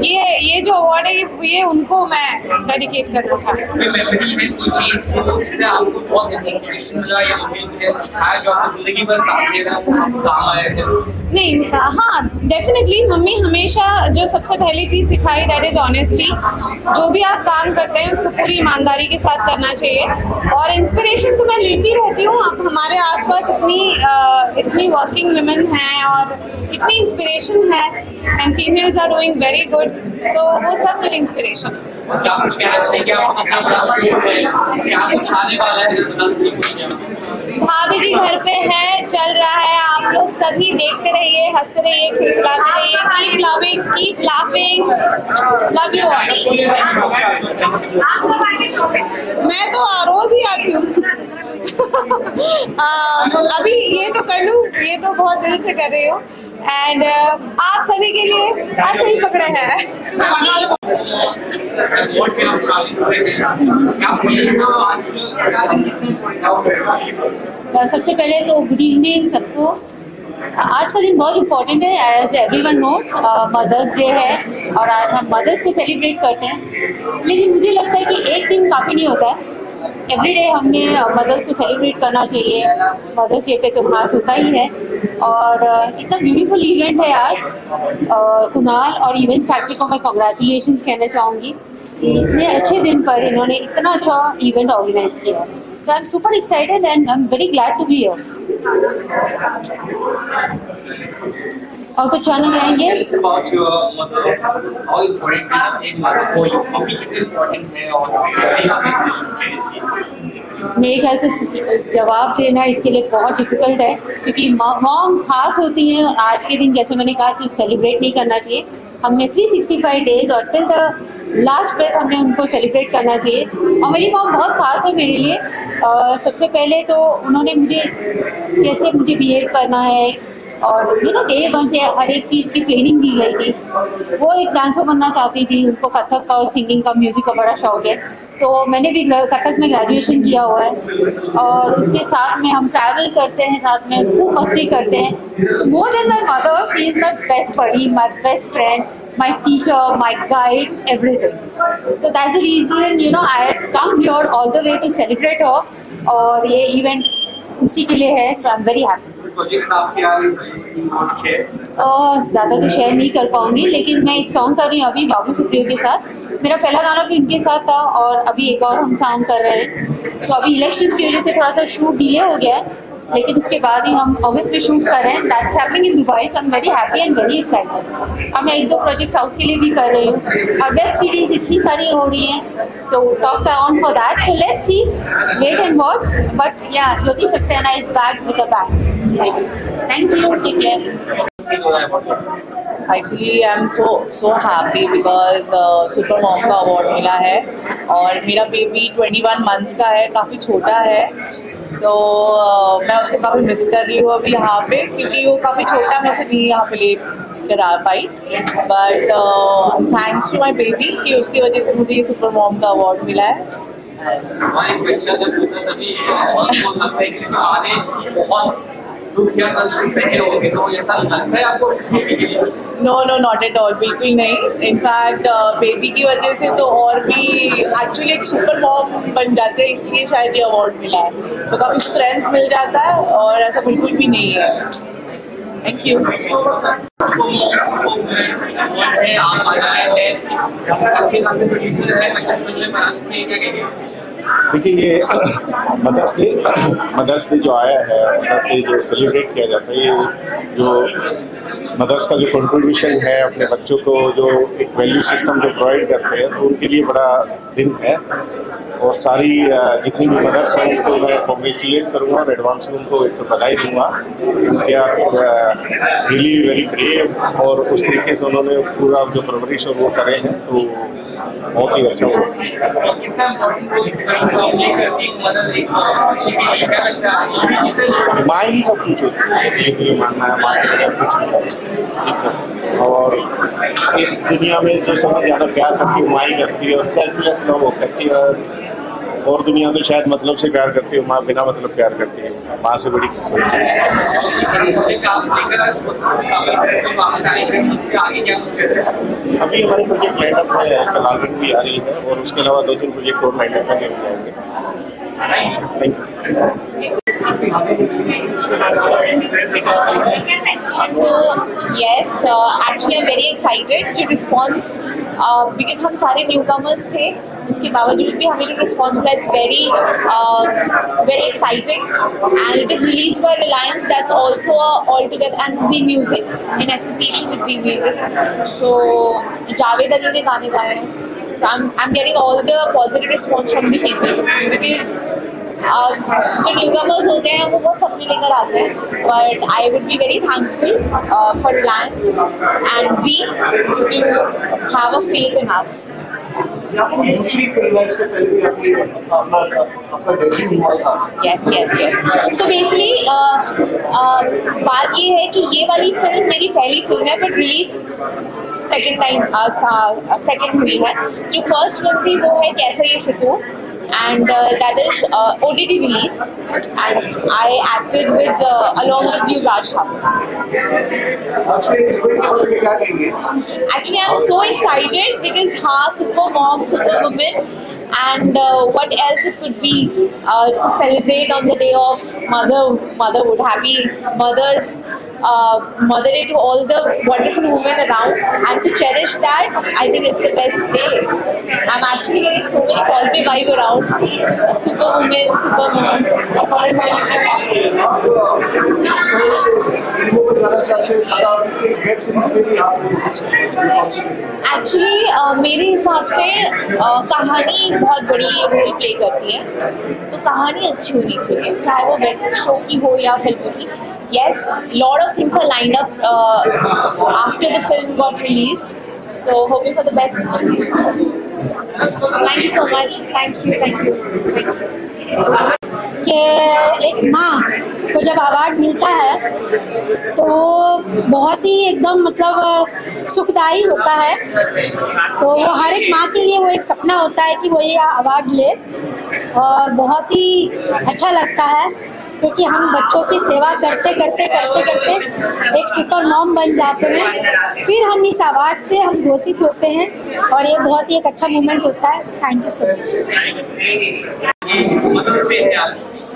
ये जो अवार्ड है ये उनको मैं डेडिकेट करना चाहती हूँ। नहीं, हाँ डेफिनेटली मम्मी हमेशा जो सबसे पहली चीज़ सिखाई दैट इज़ ऑनेस्टी। जो भी आप काम करते हैं उसको पूरी ईमानदारी के साथ करना चाहिए, और इंस्पिरेशन तो मैं लेती रहती हूँ। अब हमारे आसपास इतनी वर्किंग वुमेन हैं और इतनी इंस्पिरेशन है, and females are doing very good, so वो सब मेरी इंस्पिरेशन है।
क्या कुछ कहना चाहिए आप अपना बड़ा शो है, क्या कुछ आने वाला है, बता सकते?
भाभी जी घर पे है, चल रहा है, आप लोग सभी देखते रहिए, हंसते रहिए, खिलखिलाते रहिए, keep loving, keep laughing, love you all. मैं तो रोज ही आती हूँ। अभी ये तो कर लूँ, ये तो बहुत दिल से कर रही हूँ, एंड आप सभी के लिए ऐसे ही पकड़े हैं।
सबसे पहले तो गुड इवनिंग सबको। आज का दिन बहुत इम्पोर्टेंट है, as everyone knows mother's day है, और आज हम मदर्स को सेलिब्रेट करते हैं। लेकिन मुझे लगता है कि एक दिन काफ़ी नहीं होता है, एवरी डे हमने मदर्स को सेलिब्रेट करना चाहिए। मदर्स डे पे तो खास होता ही है, और इतना ब्यूटीफुल इवेंट है आज। कुणाल और इवेंट्स फैक्ट्री को मैं कॉन्ग्रेचुलेशंस कहना चाहूँगी, इतने अच्छे दिन पर इन्होंने इतना अच्छा इवेंट ऑर्गेनाइज किया। So I am super excited and I am very glad to be here. और कुछ जानना चाहेंगे? मेरे ख्याल से जवाब देना इसके लिए बहुत डिफिकल्ट है, क्योंकि मॉम खास होती हैं, और आज के दिन जैसे मैंने कहा सिर्फ सेलिब्रेट नहीं करना चाहिए, हमने 365 डेज और टिल द लास्ट ब्रेथ हमने उनको सेलिब्रेट करना चाहिए। और मेरी मॉम बहुत खास है मेरे लिए। सबसे पहले तो उन्होंने मुझे कैसे मुझे बिहेव करना है, और डे 1 से हर एक चीज़ की ट्रेनिंग दी गई थी। वो एक डांसर बनना चाहती थी, उनको कथक का और सिंगिंग का, म्यूज़िक का बड़ा शौक है, तो मैंने भी कथक में ग्रेजुएशन किया हुआ है, और उसके साथ में हम ट्रैवल करते हैं, साथ में खूब मस्ती करते हैं। तो more than my mother, she is my best buddy, my best friend, my teacher, my guide, everything. So that's the reason I had come here all the way to celebrate her, और ये event उसी के लिए है, तो I'm very happy. ज़्यादा तो share नहीं कर पाऊंगी, लेकिन मैं एक सॉन्ग कर रही हूँ अभी बाबू सुप्रियो के साथ। मेरा पहला गाना भी उनके साथ था, और अभी एक और हम सॉन्ग कर रहे हैं। तो अभी इलेक्शंस की वजह से थोड़ा सा शूट डिले हो गया है, लेकिन उसके बाद ही हम अगस्त में शूट कर रहे हैं। That's happening in Dubai, so I am very happy and very excited. अब मैं 1-2 प्रोजेक्ट साउथ के लिए भी कर रही हूँ और वेब सीरीज इतनी सारी हो रही हैं, तो talks are on for that, so let's see, wait and watch. But yeah Jyoti Saxena is back with a bang. Thank you, take care.
Actually, I'm so happy because super mom का award मिला है और मेरा बेबी 21 मंथ्स का है, काफ़ी छोटा है, तो मैं उसको काफ़ी मिस कर रही हूँ अभी यहाँ पे, क्योंकि वो काफ़ी छोटा, मैं उसे नहीं यहाँ पे ले कर आ पाई। But thanks to my baby कि उसकी वजह से मुझे ये सुपर मॉम का अवार्ड मिला है। नो नॉट एट ऑल, बिल्कुल नहीं। इनफैक्ट बेबी की वजह से तो और भी एक्चुअली एक सुपर मॉम बन जाते हैं, इसलिए शायद ये अवार्ड मिला है, तो काफ़ी स्ट्रेंथ मिल जाता है और ऐसा बिल्कुल भी नहीं है। Thank you.
देखिए, ये मदर्स डे जो आया है, मदर्स डे जो सेलिब्रेट किया जाता है, ये जो मदर्स का जो कंट्रीब्यूशन है अपने बच्चों को, जो एक वैल्यू सिस्टम जो प्रोवाइड करते हैं, तो उनके लिए बड़ा दिन है। और सारी जितनी भी मदर्स हैं उनको मैं कॉन्ग्रेचुलेट करूँगा और एडवांस में उनको एक बधाई दूँगा। They are really very brave और उस तरीके से उन्होंने पूरा जो परवरिश वो करे हैं, तो बहुत ही अच्छा हुआ। माँ ही सब कुछ होती है, मानना है माँ के बगैर कुछ नहीं। और इस दुनिया में जो सबसे ज़्यादा प्यार करती है माँ ही करती है, और सेल्फलेस लव वो करती है। और दुनिया में शायद मतलब से प्यार करती है, माँ बिना मतलब प्यार करती है। माँ से बड़ी कोई चीज़। अभी हमारे प्रोजेक्ट लाइन अप में फिलहाल भी आ रही है, और उसके अलावा 2-3 प्रोजेक्ट और लाइन अप में जाएंगे। Thank you.
So yes, actually I'm very excited to response because हम सारे newcomers थे, उसके बावजूद भी हमें जो response मिला, it's very exciting, and it is released by Reliance, that's also altogether, and Zee Music in association with Zee Music. So Javed Ali ने गाने गाए हैं, so I'm getting all the positive response from the people because जो newcomers होते हैं वो बहुत सपने लेकर आते हैं, but I would be very thankful for Reliance and Zee to have a faith in us. Yes. So basically बात ये है कि ये वाली फिल्म मेरी पहली फिल्म है, बट रिलीज सेकेंड हुई है। जो फर्स्ट फिल्म थी वो है कैसा ये फितूर, and that is OTT release, and I acted with along with Yuvraj Thakur. Actually, I'm so excited because super mom, super woman, and what else it could be to celebrate on the day of motherhood. Happy Mother Day to all the wonderful women around, and to cherish that, I think it's the best day. I'm actually getting so many positive vibe around. Super women, super mom. Actually, मेरे हिसाब से कहानी बहुत बड़ी role play करती है, तो कहानी अच्छी होनी चाहिए, चाहे वो वेब शो की हो या फिल्मों की। Yes, lot of things are lined up after the film got released, so hoping for the best. Thank you so much. Thank you.
कि एक माँ को जब अवार्ड मिलता है तो बहुत ही एकदम मतलब सुखदायी होता है, तो वो हर एक माँ के लिए वो एक सपना होता है कि वो ये अवार्ड ले, और बहुत ही अच्छा लगता है क्योंकि हम बच्चों की सेवा करते एक सुपर मॉम बन जाते हैं, फिर हम इस अवार्ड से हम घोषित होते हैं, और ये बहुत ही एक अच्छा मोमेंट होता है। Thank you so much.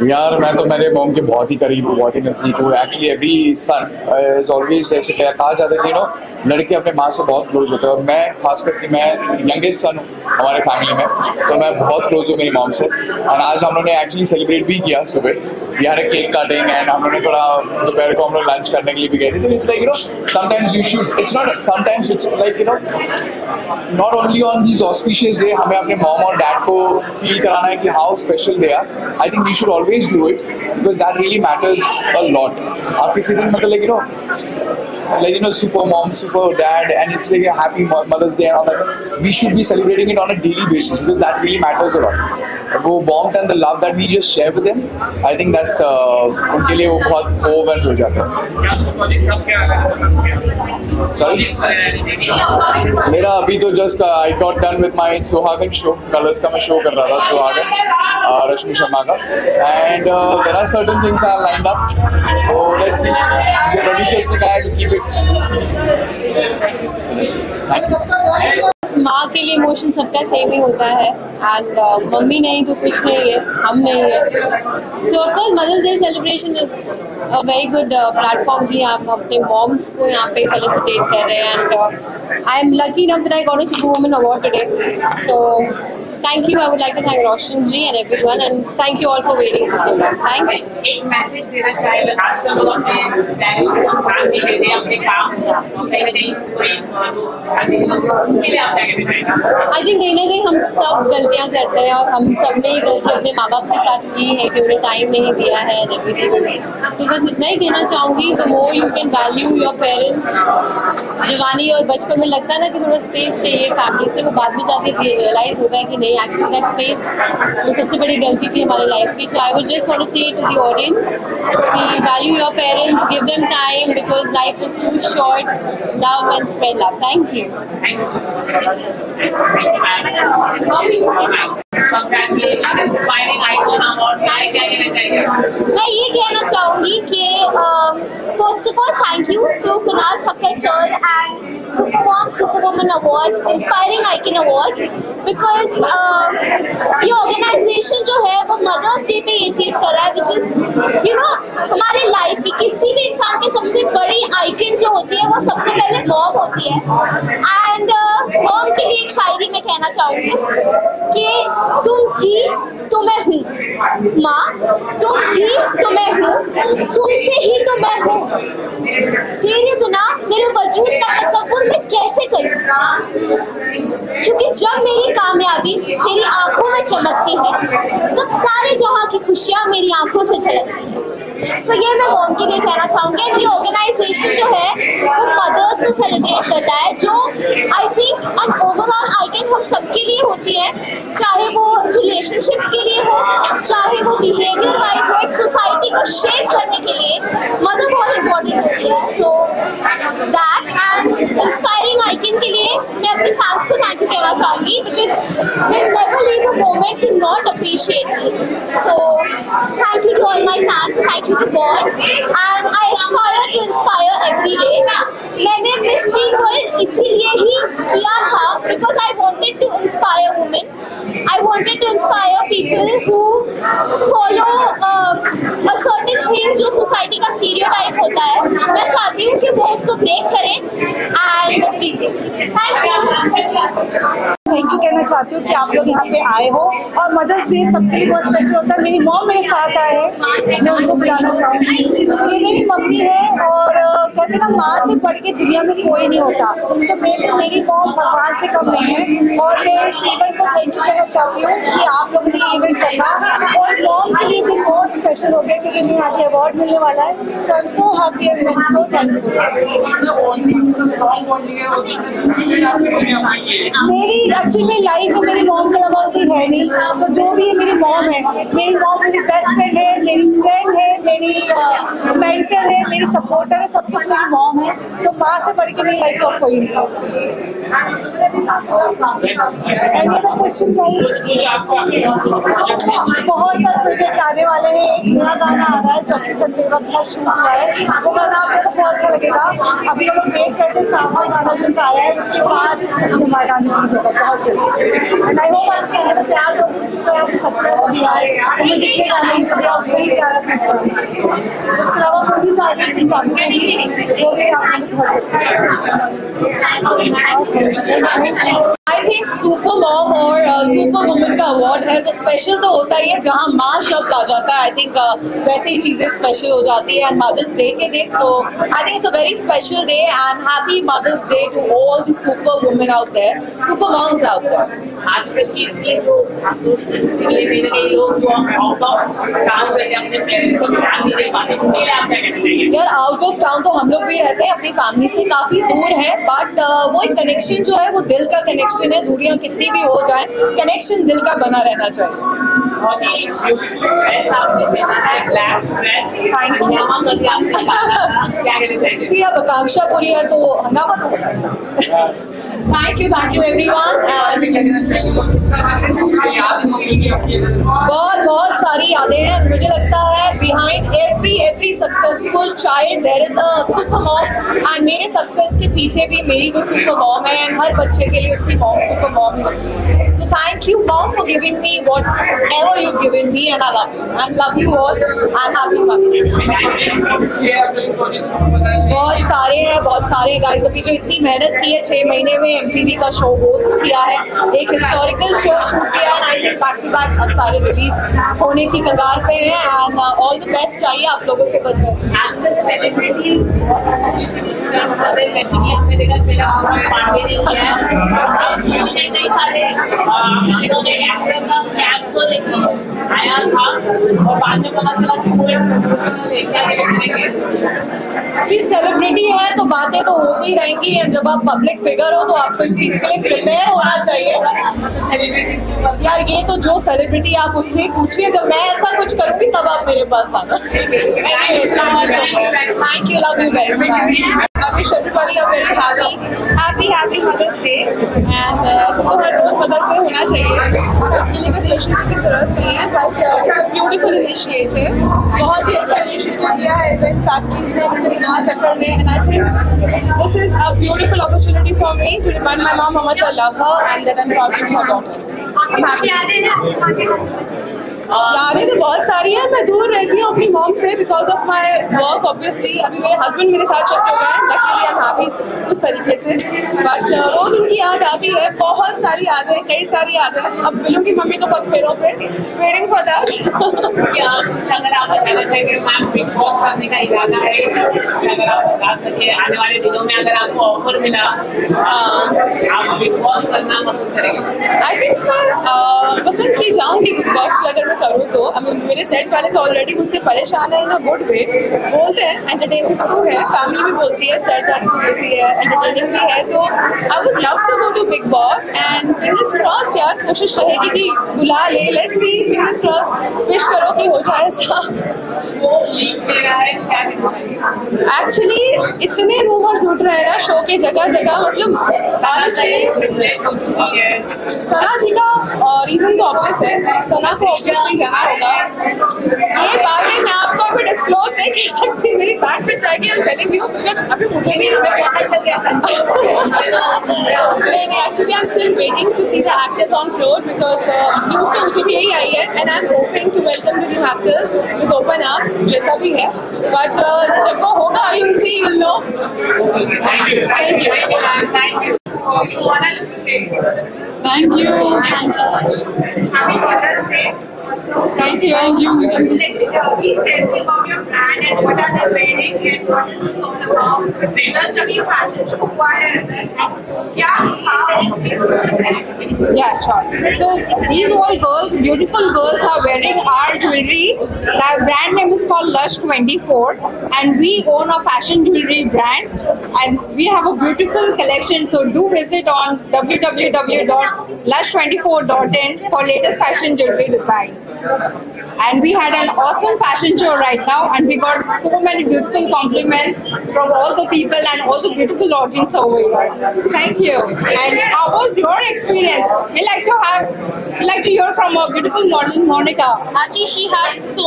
यार मैं तो मेरे मॉम के बहुत ही करीब हूँ, बहुत ही नज़दीक हूँ। Actually every son is always ऐसे कहा जाता है कि लड़के अपने माँ से बहुत क्लोज होते हैं, और मैं खास करके मैं यंगेस्ट सन हूँ हमारे फैमिली में, तो मैं बहुत क्लोज हूँ मेरी मॉम से। और आज हम लोगों ने एक्चुअली सेलिब्रेट भी किया सुबह, we had a cake cutting and हम लोग ने थोड़ा दोपहर को हम लोग लंच करने के लिए भी गए थे. तो it's like sometimes you should, it's not sometimes it's like not only on these auspicious day हमें अपने मॉम और डैड को फील कराना है कि how special they are. I think we should always do it because that really matters a lot. आप किसी दिन मतलब super mom, super dad, and it's like a happy Mother's Day and all that. We should be celebrating it on a daily basis because that really matters a lot. वो warmth and the love that we just share with them, I think that's उनके लिए वो बहुत overwhelmed हो जाता है. Sorry? मेरा अभी तो just I got done with my सुहागन show. कलर्स का मैं show कर रहा था सुहागन रश्मि शर्मा का, and there are certain things are lined up. So let's see. जो producers ने कहा है to keep it.
माँ के लिए इमोशन सबका सेम ही होता है एंड मम्मी नहीं तो कुछ नहीं है, हम नहीं है. So of course mother's day celebration is a very good platform कि आप अपने मॉम्स को यहाँ पे फेलिसिटेट कर रहे हैं and I am lucky enough that I got a super woman award today. So thank you. I would like to thank Roshan ji and everyone, and thank you all for waiting for so long. Thank you.
एक message देना चाहिए आजकल लोग अपने parents को ध्यान नहीं देते अपने काम और कहीं ना कहीं कोई उनके लिए आप क्या कहना चाहिए?
I think कहीं ना कहीं हम सब गलतियाँ करते हैं और हम सब ने ये गलती अपने माँ बाप के साथ की है कि उन्हें टाइम नहीं दिया है and everything. तो बस इतना ही कहना चाहूँगी, the more you can value your parents. जवानी और बचपन में लगता है ना कि थोड़ा स्पेस चाहिए फैमिली से, वो बाद में जाके रियलाइज होता है कि नहीं एक्चुअली दैट स्पेस वो सबसे बड़ी गलती थी हमारी लाइफ की. So I would just want to say to the audience कि value your parents, give them time because life is too short. Love and spread love. Thank you.
मैं ये कहना चाहूँगी कि first of all thank you to Kunal Khakkar sir and super mom super woman awards, inspiring icon awards, because ये organisation जो है वो mother's day पे ये चीज़ कर रहा है विच इज हमारे लाइफ की किसी भी इंसान की सबसे बड़ी आइकन जो होती है वो सबसे पहले मॉम होती है. एंड मॉम के लिए एक शायरी में कहना चाहूँगी कि तुम थी तो मैं हूँ माँ, तुम थी तो मैं हूँ, तुमसे ही तो मैं हूँ, तेरे बिना मेरे वजूद का तसव्वुर मैं कैसे करूँ, क्योंकि जब मेरी कामयाबी तेरी आंखों में चमकती है तब सारे जहां की खुशियाँ मेरी आंखों से झलकती हैं. तो ये मैं मॉम के लिए कहना चाहूँगी. ये ऑर्गेनाइजेशन जो है वो मदर्स को सेलिब्रेट करता है, जो I think an overall icon हम सबके लिए होती है, चाहे वो रिलेशनशिप्स के लिए हो, चाहे वो बिहेवियर वाइज हो. एक सोसाइटी को शेप करने के लिए मदर बहुत इम्पोर्टेंट होती है. So that and inspiring icon के लिए मैं अपने फैंस को थैंक यू कहना चाहूँगी because they never leave a moment to not appreciate me. So thank you to all my fans, thank you to God, and I aspire to inspire every day. मैंने Miss Teen World इसीलिए ही किया था because I wanted to inspire women. I wanted to inspire people who follow a certain thing जो society का stereotype होता है. मैं चाहती हूँ कि वो उसको ब्रेक करें and जीते.
थैंक यू कहना चाहती हूँ कि आप लोग यहाँ पे आए हो और मदर्स डे सबके लिए बहुत स्पेशल होता है. मेरी मॉम मेरे साथ आए हैं, मैं उनको बुलाना चाहूँगी. ये मेरी मम्मी है और कहते ना माँ से बढ़ के दुनिया में कोई नहीं होता, तो मेरी मॉम भगवान से कम नहीं है. और मैं इस इवेंट को थैंक यू कहना चाहती हूँ कि आप लोगों ने ये इवेंट रखा और मॉम के लिए दिन बहुत स्पेशल हो गया क्योंकि मुझे आज अवार्ड मिलने वाला है. So I am so happy and so thank you. मेरी एक्चुअली मेरी लाइफ में मेरी मॉम के अलावा कोई है नहीं, तो जो भी है मेरी मॉम है. मेरी मॉम मेरी बेस्ट फ्रेंड है, मेरी फ्रेंड है, मेरी मेंटर है, मेरी सपोर्टर है, सब कुछ मेरी मॉम है. तो माँ से बढ़ के मेरी लाइफ का कोई नहीं. क्वेश्चन बहुत सारे प्रोजेक्ट आने वाले हैं. एक नया गाना आ रहा है जो कि संजय का शूट हुआ है, वो गाना आप लोगों को बहुत अच्छा लगेगा. अभी हम लोग वेट करते हैं सामान गाना जो आ रहा है, उसके बाद हमारा गाना बहुत जल्दी. एंड आई होप आपके अंदर प्यार हो सकता है मुझे जितने गाने दिया उसको ही प्यारा चीज. उसके अलावा मूवीज आ रही थी वो भी आप
आई थिंक सुपर मॉम और सुपर वुमन का अवार्ड है तो स्पेशल तो होता ही है, जहाँ माँ शब्द आ जाता है आई थिंक वैसे ही चीजें स्पेशल हो जाती है। एंड मदर्स डे के दिन तो I think it's a very special day and happy mother's day to all the super women out there, super moms out there.
आजकल की इतनी जो लोग जो आउट ऑफ टाउन रहते हैं अपने पेरेंट्स को ध्यान नहीं दे पाते, इसके लिए आप क्या कहना चाहिए?
यार आउट ऑफ टाउन तो हम लोग भी रहते हैं, अपनी फैमिली से काफी दूर है, बट वो एक कनेक्शन जो है वो दिल का कनेक्शन है, दूरियां कितनी भी हो जाए कनेक्शन दिल का बना रहना चाहिए। सी अब आकांक्षा पूरी है तो हंगामा तो होना चाहिए। Thank you everyone. बहुत सारी यादें हैं, मुझे लगता है behind every successful child there is a super mom and मेरे सक्सेस के पीछे भी मेरी वो सुपर मॉम है एंड हर बच्चे के लिए उसकी मॉम सुपर मॉम है। So thank you mom for giving me whatever you've given me and I love you all and happy Mother's Day। बहुत सारे गाइस अभी जो इतनी मेहनत की है 6 महीने में MTV का शो होस्ट किया है, एक हिस्टोरिकल शो शूट किया है, I think back to back अब सारे रिलीज होने की कगार पे हैं एंड ऑल द बेस्ट चाहिए आप लोगों से, बस बेस्ट।
आया था और बाद में पता चला कि वो
सेलिब्रिटी है तो बातें तो होती रहेंगी एंड जब आप पब्लिक फिगर हो तो आपको इस चीज के लिए प्रिपेयर होना चाहिए। यार ये तो जो सेलिब्रिटी आप उससे पूछिए, जब मैं ऐसा कुछ करूंगी तब आप मेरे पास आना। Thank you, love you very much. I wish everybody a very happy Mother's Day and सबको हर रोज मदर्स डे होना चाहिए, उसके लिए कोई स्पेशल डे की जरूरत नहीं है, but it's a beautiful initiative, बहुत ही अच्छा इनिशिएटिव किया है इवेंट फैक्ट्रीज ने, मिस्टर कुणाल चक्कर ने and I think this is a beautiful opportunity for me to remind my mom how much I love her and that I am proud to be her daughter. यादें तो बहुत सारी हैं, मैं दूर रहती हूँ अपनी मॉम से because of my work obviously. अभी मेरे हस्बैंड मेरे साथ शिफ्ट हो गए हैं, लकीली आई एम हैप्पी उस तरीके से, बट रोज उनकी याद आती है, बहुत सारी यादें, कई सारी यादें। अब मिलूंगी मम्मी को पगफेरों पे, वेटिंग फॉर दैट।
अगर आप बताना चाहेंगे मैम बिग बॉस करने का इरादा है, अगर आप बता सके आने वाले दिनों में अगर आपको ऑफर मिला आप बिग बॉस करना पसंद करेंगे?
आई थिंक मैं पसंद की जाऊंगी बिग बॉस अगर मैं करूँ तो। आई मीन मेरे सेट वाले तो ऑलरेडी मुझसे परेशान है इन अ गुड वे, बोलते हैं एंटरटेनिंग तो है, फैमिली भी बोलती है, सर दर्द भी देती है, एंटरटेनिंग भी है, तो I would love to go to Bigg Boss and fingers crossed यार, कोशिश रहेगी कि बुला ले, let's see, fingers crossed, wish करो कि हो जाए ऐसा। एक्चुअली इतने रूमर्स उठ रहे हैं ना शो के जगह जगह, मतलब सना जी का रीजन तो ऑब्वियस है, सना को ऑब्वियसली जाना होगा। ये बातें मैं आपको अभी डिस्क्लोज नहीं कर सकती, मेरी बैट पे जाएगी और टेलिंग यू बिकॉज अभी मुझे भी पता चल गया था। नहीं actually I am still waiting to see the actors on floor because news तो मुझे भी यही आई है and I am hoping to welcome the new actors with open arms, जैसा भी है, बट जब वो होगा you will see, you will know. Thank you. Thank you so much. Happy Mother's Day. Thank you. Please tell me about your brand and what are they wearing and what is this all about? Just a new fashion show. What is it?
Yeah, sure. So these all girls, beautiful girls, are wearing our jewelry. The brand name is called Lush 24, and we own a fashion jewelry brand, and we have a beautiful collection. So do visit on www.lush24.in for latest fashion jewelry design. And we had an awesome fashion show right now, and we got so many beautiful compliments from all the people and all the beautiful audience over here. Thank you. And how was your experience? We like to hear from our beautiful model Monica.
Actually, she had so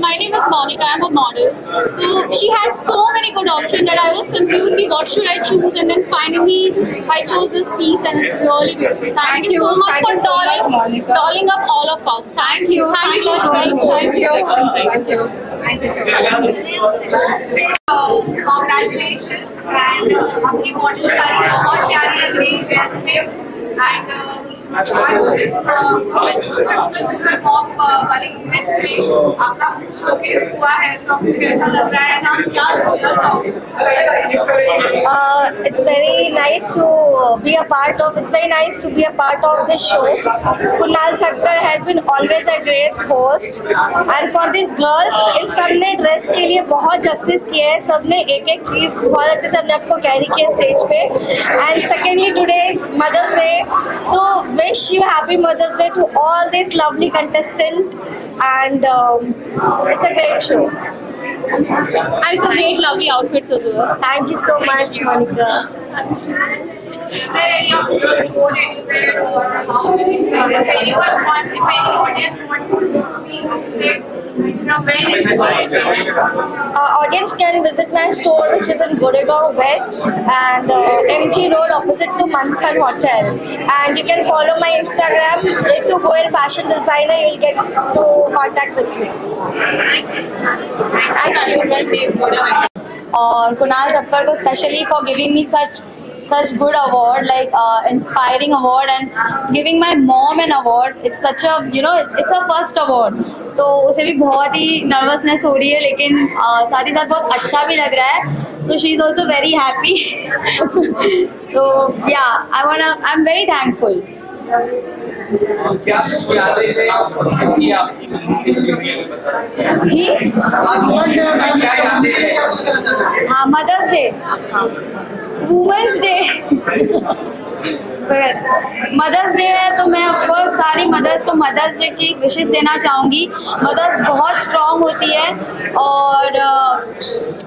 my name is Monica. I'm a model. So she had so many good options that I was confused. What should I choose? And then finally, I chose this piece, and it's really beautiful. Thank you so much for dolling up all of us. Thank you. Thank you. Thank you.
Thank you so much. Congratulations and आपकी model सारी बहुत प्यारी लग रही है and this mom वाले event में आपका शोकेस हुआ है तो कैसा लग रहा है ना क्या बोलना चाहोगे?
It's very nice to be a part of. It's very nice to be a part of this show. Kunal Thakkar has been always a great host, and for these girls, इन सब ने ड्रेस के लिए बहुत justice किया है. सब ने एक एक चीज बहुत अच्छे से अपने आप को कैरी किया स्टेज पे. And secondly, today is Mother's Day, तो wish you happy Mother's Day to all these lovely contestants, and it's a great show.
And some great lovely outfits as well.
Thank you so much, Monica.
Is there any of your sport anywhere or how if anyone wants, if any audience wants to be
audience can visit my store, which is in Goregaon West and MG Road opposite to Manthan Hotel. And you can follow my Instagram, Ritu Goel Fashion Designer. You will get to contact with me.
और कुणाल ठक्कर को specially for giving me such good award, like inspiring award, and giving my mom an award. It's such a, you know, it's a first award, तो उसे भी बहुत ही nervousness हो रही है, लेकिन साथ ही साथ बहुत अच्छा भी लग रहा है. So she's also very happy. So yeah, I'm very thankful. जी हाँ, mother's day, women's day, mother's day है तो मैं ऑफकोर्स सारी मदर्स को मदर्स डे की विशेष देना चाहूँगी. मदर्स बहुत स्ट्रांग होती है और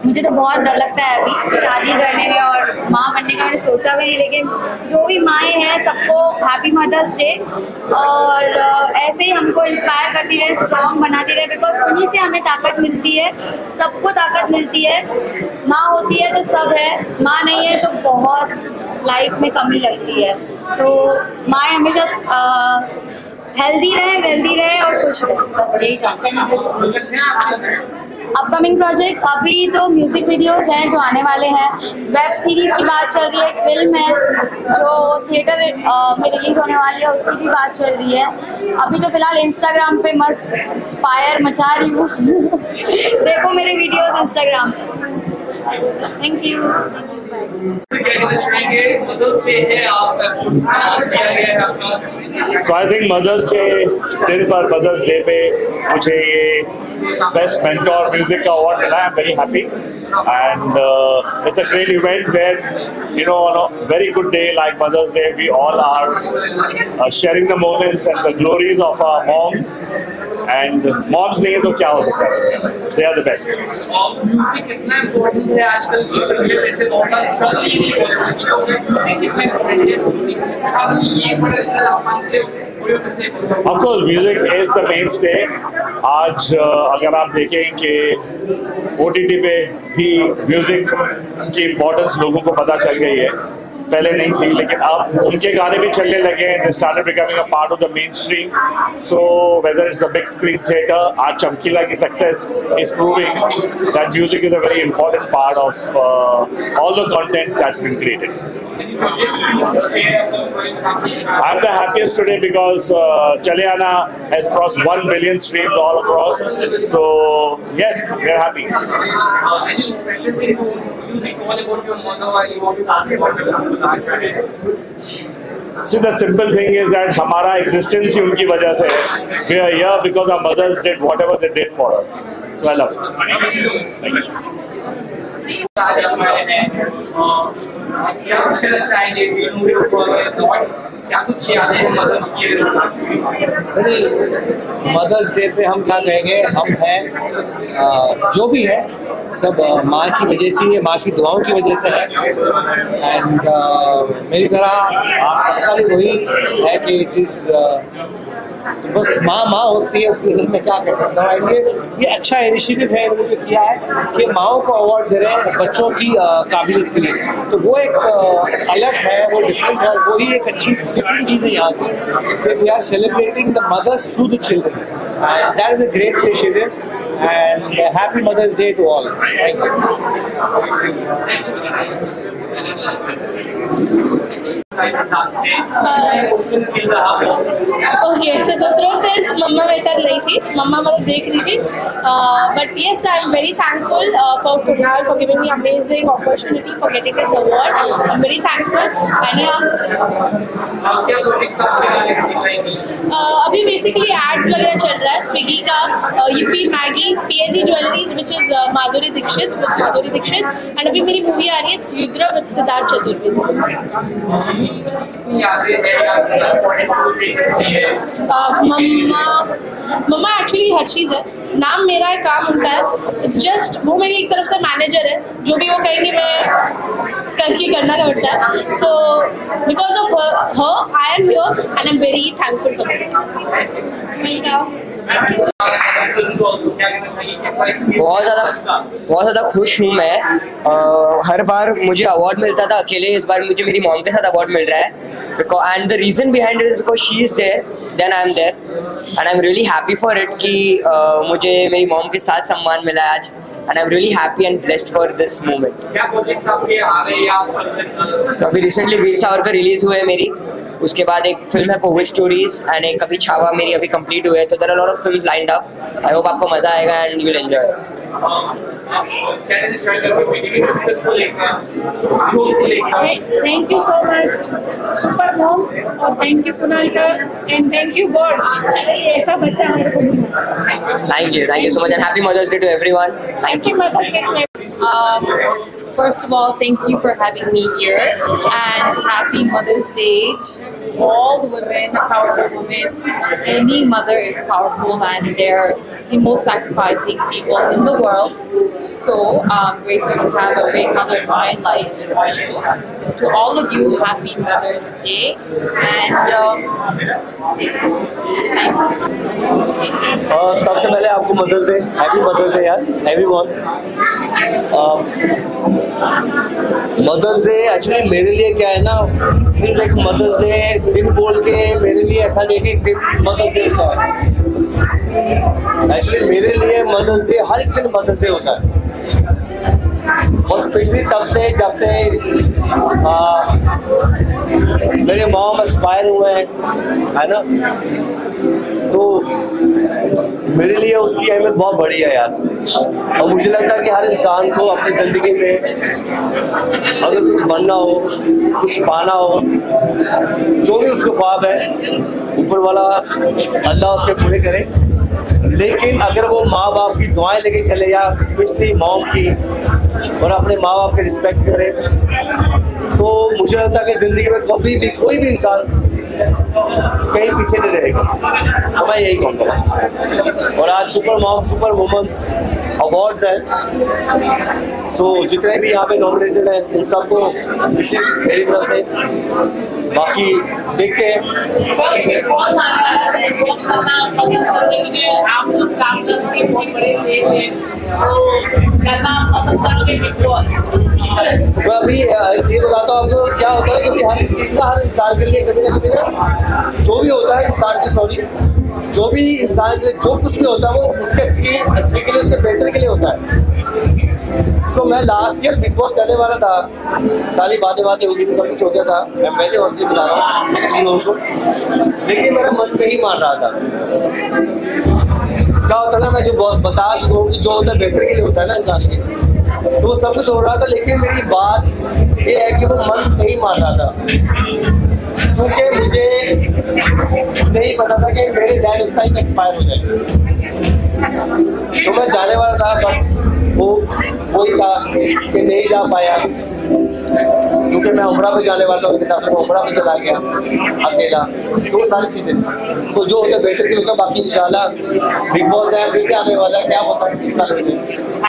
मुझे तो बहुत डर लगता है अभी शादी करने में और माँ बनने का. मैंने सोचा भी नहीं, लेकिन जो भी माएँ हैं सबको हैप्पी मदर्स डे. और ऐसे ही हमको इंस्पायर करती रहे, स्ट्रांग बनाती रहे, बिकॉज उन्हीं से हमें ताकत मिलती है, सबको ताकत मिलती है. माँ होती है तो सब है, माँ नहीं है तो बहुत लाइफ में कमी लगती है. तो माँ हमेशा हेल्दी रहे, वेल्दी रहे और खुश रहे, बस यही चाहते हैं. अपकमिंग प्रोजेक्ट्स अभी तो म्यूजिक वीडियोस हैं जो आने वाले हैं. वेब सीरीज की बात चल रही है, एक फिल्म है जो थिएटर में रिलीज होने वाली है, उसकी भी बात चल रही है. अभी तो फिलहाल इंस्टाग्राम पे मस्त फायर मचा रही हूँ. देखो मेरे वीडियोस इंस्टाग्राम पे. Thank you.
So I think Mother's Day दिन पर Mother's Day पे मुझे ये Best Mentor Music का award मिला. I'm very happy, and it's a great event where, you know, on a very good day like Mother's Day, we all are sharing the moments and the glories of our moms. And moms नहीं है तो क्या हो सकता है? They are the best.
Music कितना important है आजकल की फिल्में जैसे बहुत सारी चल रही है, म्यूजिक कितना इम्पोर्टेंट है शादी ये बड़े चला मानते हैं.
Of course, music is the mainstay. आज अगर आप देखें कि OTT पे भी म्यूजिक की इम्पोर्टेंस लोगों को पता चल गई है. पहले नहीं थी, लेकिन अब उनके गाने भी चलने लगे हैं. They started becoming a part of the mainstream. So whether it's the big screen theater, आज चमकीला की success is proving that music is a very important part of all the content that's been created. I'm the happiest today because Chale Aana has crossed 1 billion streams all across. So yes, we're happy.
Any special thing you recall about your mother while you want to talk about your
See, the simple thing is that हमारा existence ही उनकी वजह से है. We are here because our mothers did whatever they did for us. So I love it. Thank you.
क्या कुछ कहना चाहेंगे क्या कुछ यादें
मदर्स डे पे हम क्या कहेंगे? हम हैं जो भी है सब माँ की वजह से है, माँ की दुआओं की वजह से है. एंड मेरी तरह आप सबका भी वही है कि इट इज तो बस माँ होती है, उससे मैं क्या कर सकता हूँ. ये अच्छा इनिशिएटिव है इन्होंने जो किया है कि माँओं को अवार्ड दे रहे हैं बच्चों की काबिलियत के लिए. तो वो एक अलग है, वो डिफरेंट है, वो ही एक अच्छी डिफरेंट चीज़ है यहाँ की. We are celebrating the mothers through the children, that is a great initiative.
and happy Mother's Day to all. Thank you.
Okay, so the truth is मम्मा मेरे साथ नहीं थी, मम्मा मतलब देख रही थी, but yes, I'm very thankful for Kunal for giving me amazing opportunity for getting this award. I'm very thankful. And अभी basically ads वगैरह चल रहा है स्विगी का, yippee Maggi, PNG jewelleries which is Madhuri Dixit with Madhuri Dixit, and अभी मेरी मूवी आ रही है युद्रा with सिद्धार्थ चतुर्वेदी. मम्मा एक्चुअली हर चीज़ है, नाम मेरा है, काम उनका है. इट्स जस्ट वो मेरी एक तरफ से मैनेजर है, जो भी वो कहेंगे मैं करके करना पड़ता है. So because of her I am here and I am very thankful for this.
बहुत ज़्यादा खुश हूँ मैं. हर बार मुझे अवार्ड मिलता था अकेले, इस बार मुझे मेरी मॉम के साथ अवार्ड मिल रहा है. And the reason behind it is because she is there, then I am there, and I'm really happy for it कि मुझे मेरी मॉम के साथ सम्मान मिला है आज, and I'm really happy and blessed for this moment. तो अभी रिसेंटली वीर सावरकर रिलीज हुए है मेरी, उसके बाद एक फिल्म है कोविड स्टोरीज एंड एक अभी छावा मेरी अभी कंप्लीट हुई है. तो there are lot of films lined up. I hope आपको मजा आएगा and you will enjoy.
Thank you so much, Super Mom, और thank you Kunal sir, and thank you God. ऐसा बच्चा हमारे को मिला.
Thank you so much and happy Mother's Day to everyone.
Thank you Mother's Day.
First of all, thank you for having me here, and happy Mother's Day to all the women, the powerful women. Any mother is powerful, and they're the most sacrificing people in the world. So I'm grateful to have a great mother in my life. So to all of you, happy Mother's Day, and stay blessed. Thank you.
सबसे पहले आपको mother's day, happy mother's day यार everyone. Mother's day actually मेरे लिए क्या है ना, सिर्फ एक मदर्स डे दिन बोल के मेरे लिए ऐसा नहीं कि मदर्स डे होता है. एक्चुअली मेरे लिए मदर्स डे हर एक दिन मदर्स डे होता है. और स्पेशली तब से जब से मेरे मॉम एक्सपायर हुए हैं, है ना, तो मेरे लिए उसकी अहमियत बहुत बड़ी है यार. और मुझे लगता है कि हर इंसान को अपनी ज़िंदगी में अगर कुछ बनना हो, कुछ पाना हो, जो भी उसको ख्वाब है, ऊपर वाला अल्लाह उसके पूरे करे. लेकिन अगर वो माँ बाप की दुआएं लेके चले, या स्पेशली मॉम की, और अपने माँ बाप की रिस्पेक्ट करे, तो मुझे लगता है कि ज़िंदगी में कभी भी कोई भी इंसान कहीं पीछे नहीं रहेगा. तो मैं यही कहूँगा बस. और आज super mom, super womens awards हैं, सो जितने भी यहाँ पे नॉमिनेटेड हैं उन सबको विशेष मेरी तरफ से. बाकी देखते हैं. मैं अभी ये बताता हूँ आपको क्या होता है, क्योंकि हर चीज़ का हर इंसान के लिए कभी ना कभी ना जो भी होता है इंसान के जो भी इंसान के लिए जो कुछ भी होता है वो उसके अच्छे के लिए, उसके बेहतर के लिए होता है. सो मैं लास्ट ईयर बिग बॉस करने वाला था, सारी बातें हो गई थी, सब कुछ हो गया था. मैं पहले हॉस्टल बुला रहा हूँ तुम लोगों को, लेकिन मेरा मन नहीं मान रहा था. क्या होता है ना, मैं जो बता चुका हूँ जो होता है बेहतर के लिए होता है ना इंसान के, तो सब कुछ हो रहा था. लेकिन मेरी बात ये है कि वो मन नहीं मान रहा था, क्योंकि मुझे नहीं पता था कि मेरे डैड उस टाइम एक्सपायर हो जाए. तो मैं जाने वाला था, बट वही था कि नहीं जा पाया, क्योंकि मैं उमरा पे जाने वाला था उनके साथ. मैं उमरा पे चला गया अकेला. तो वो सारी चीज़ें थी. सो जो होता है बेहतर के लिए होता है. बाकी इंशाल्लाह बिग बॉस है, फिर से आने वाला है, क्या होता है इस साल में.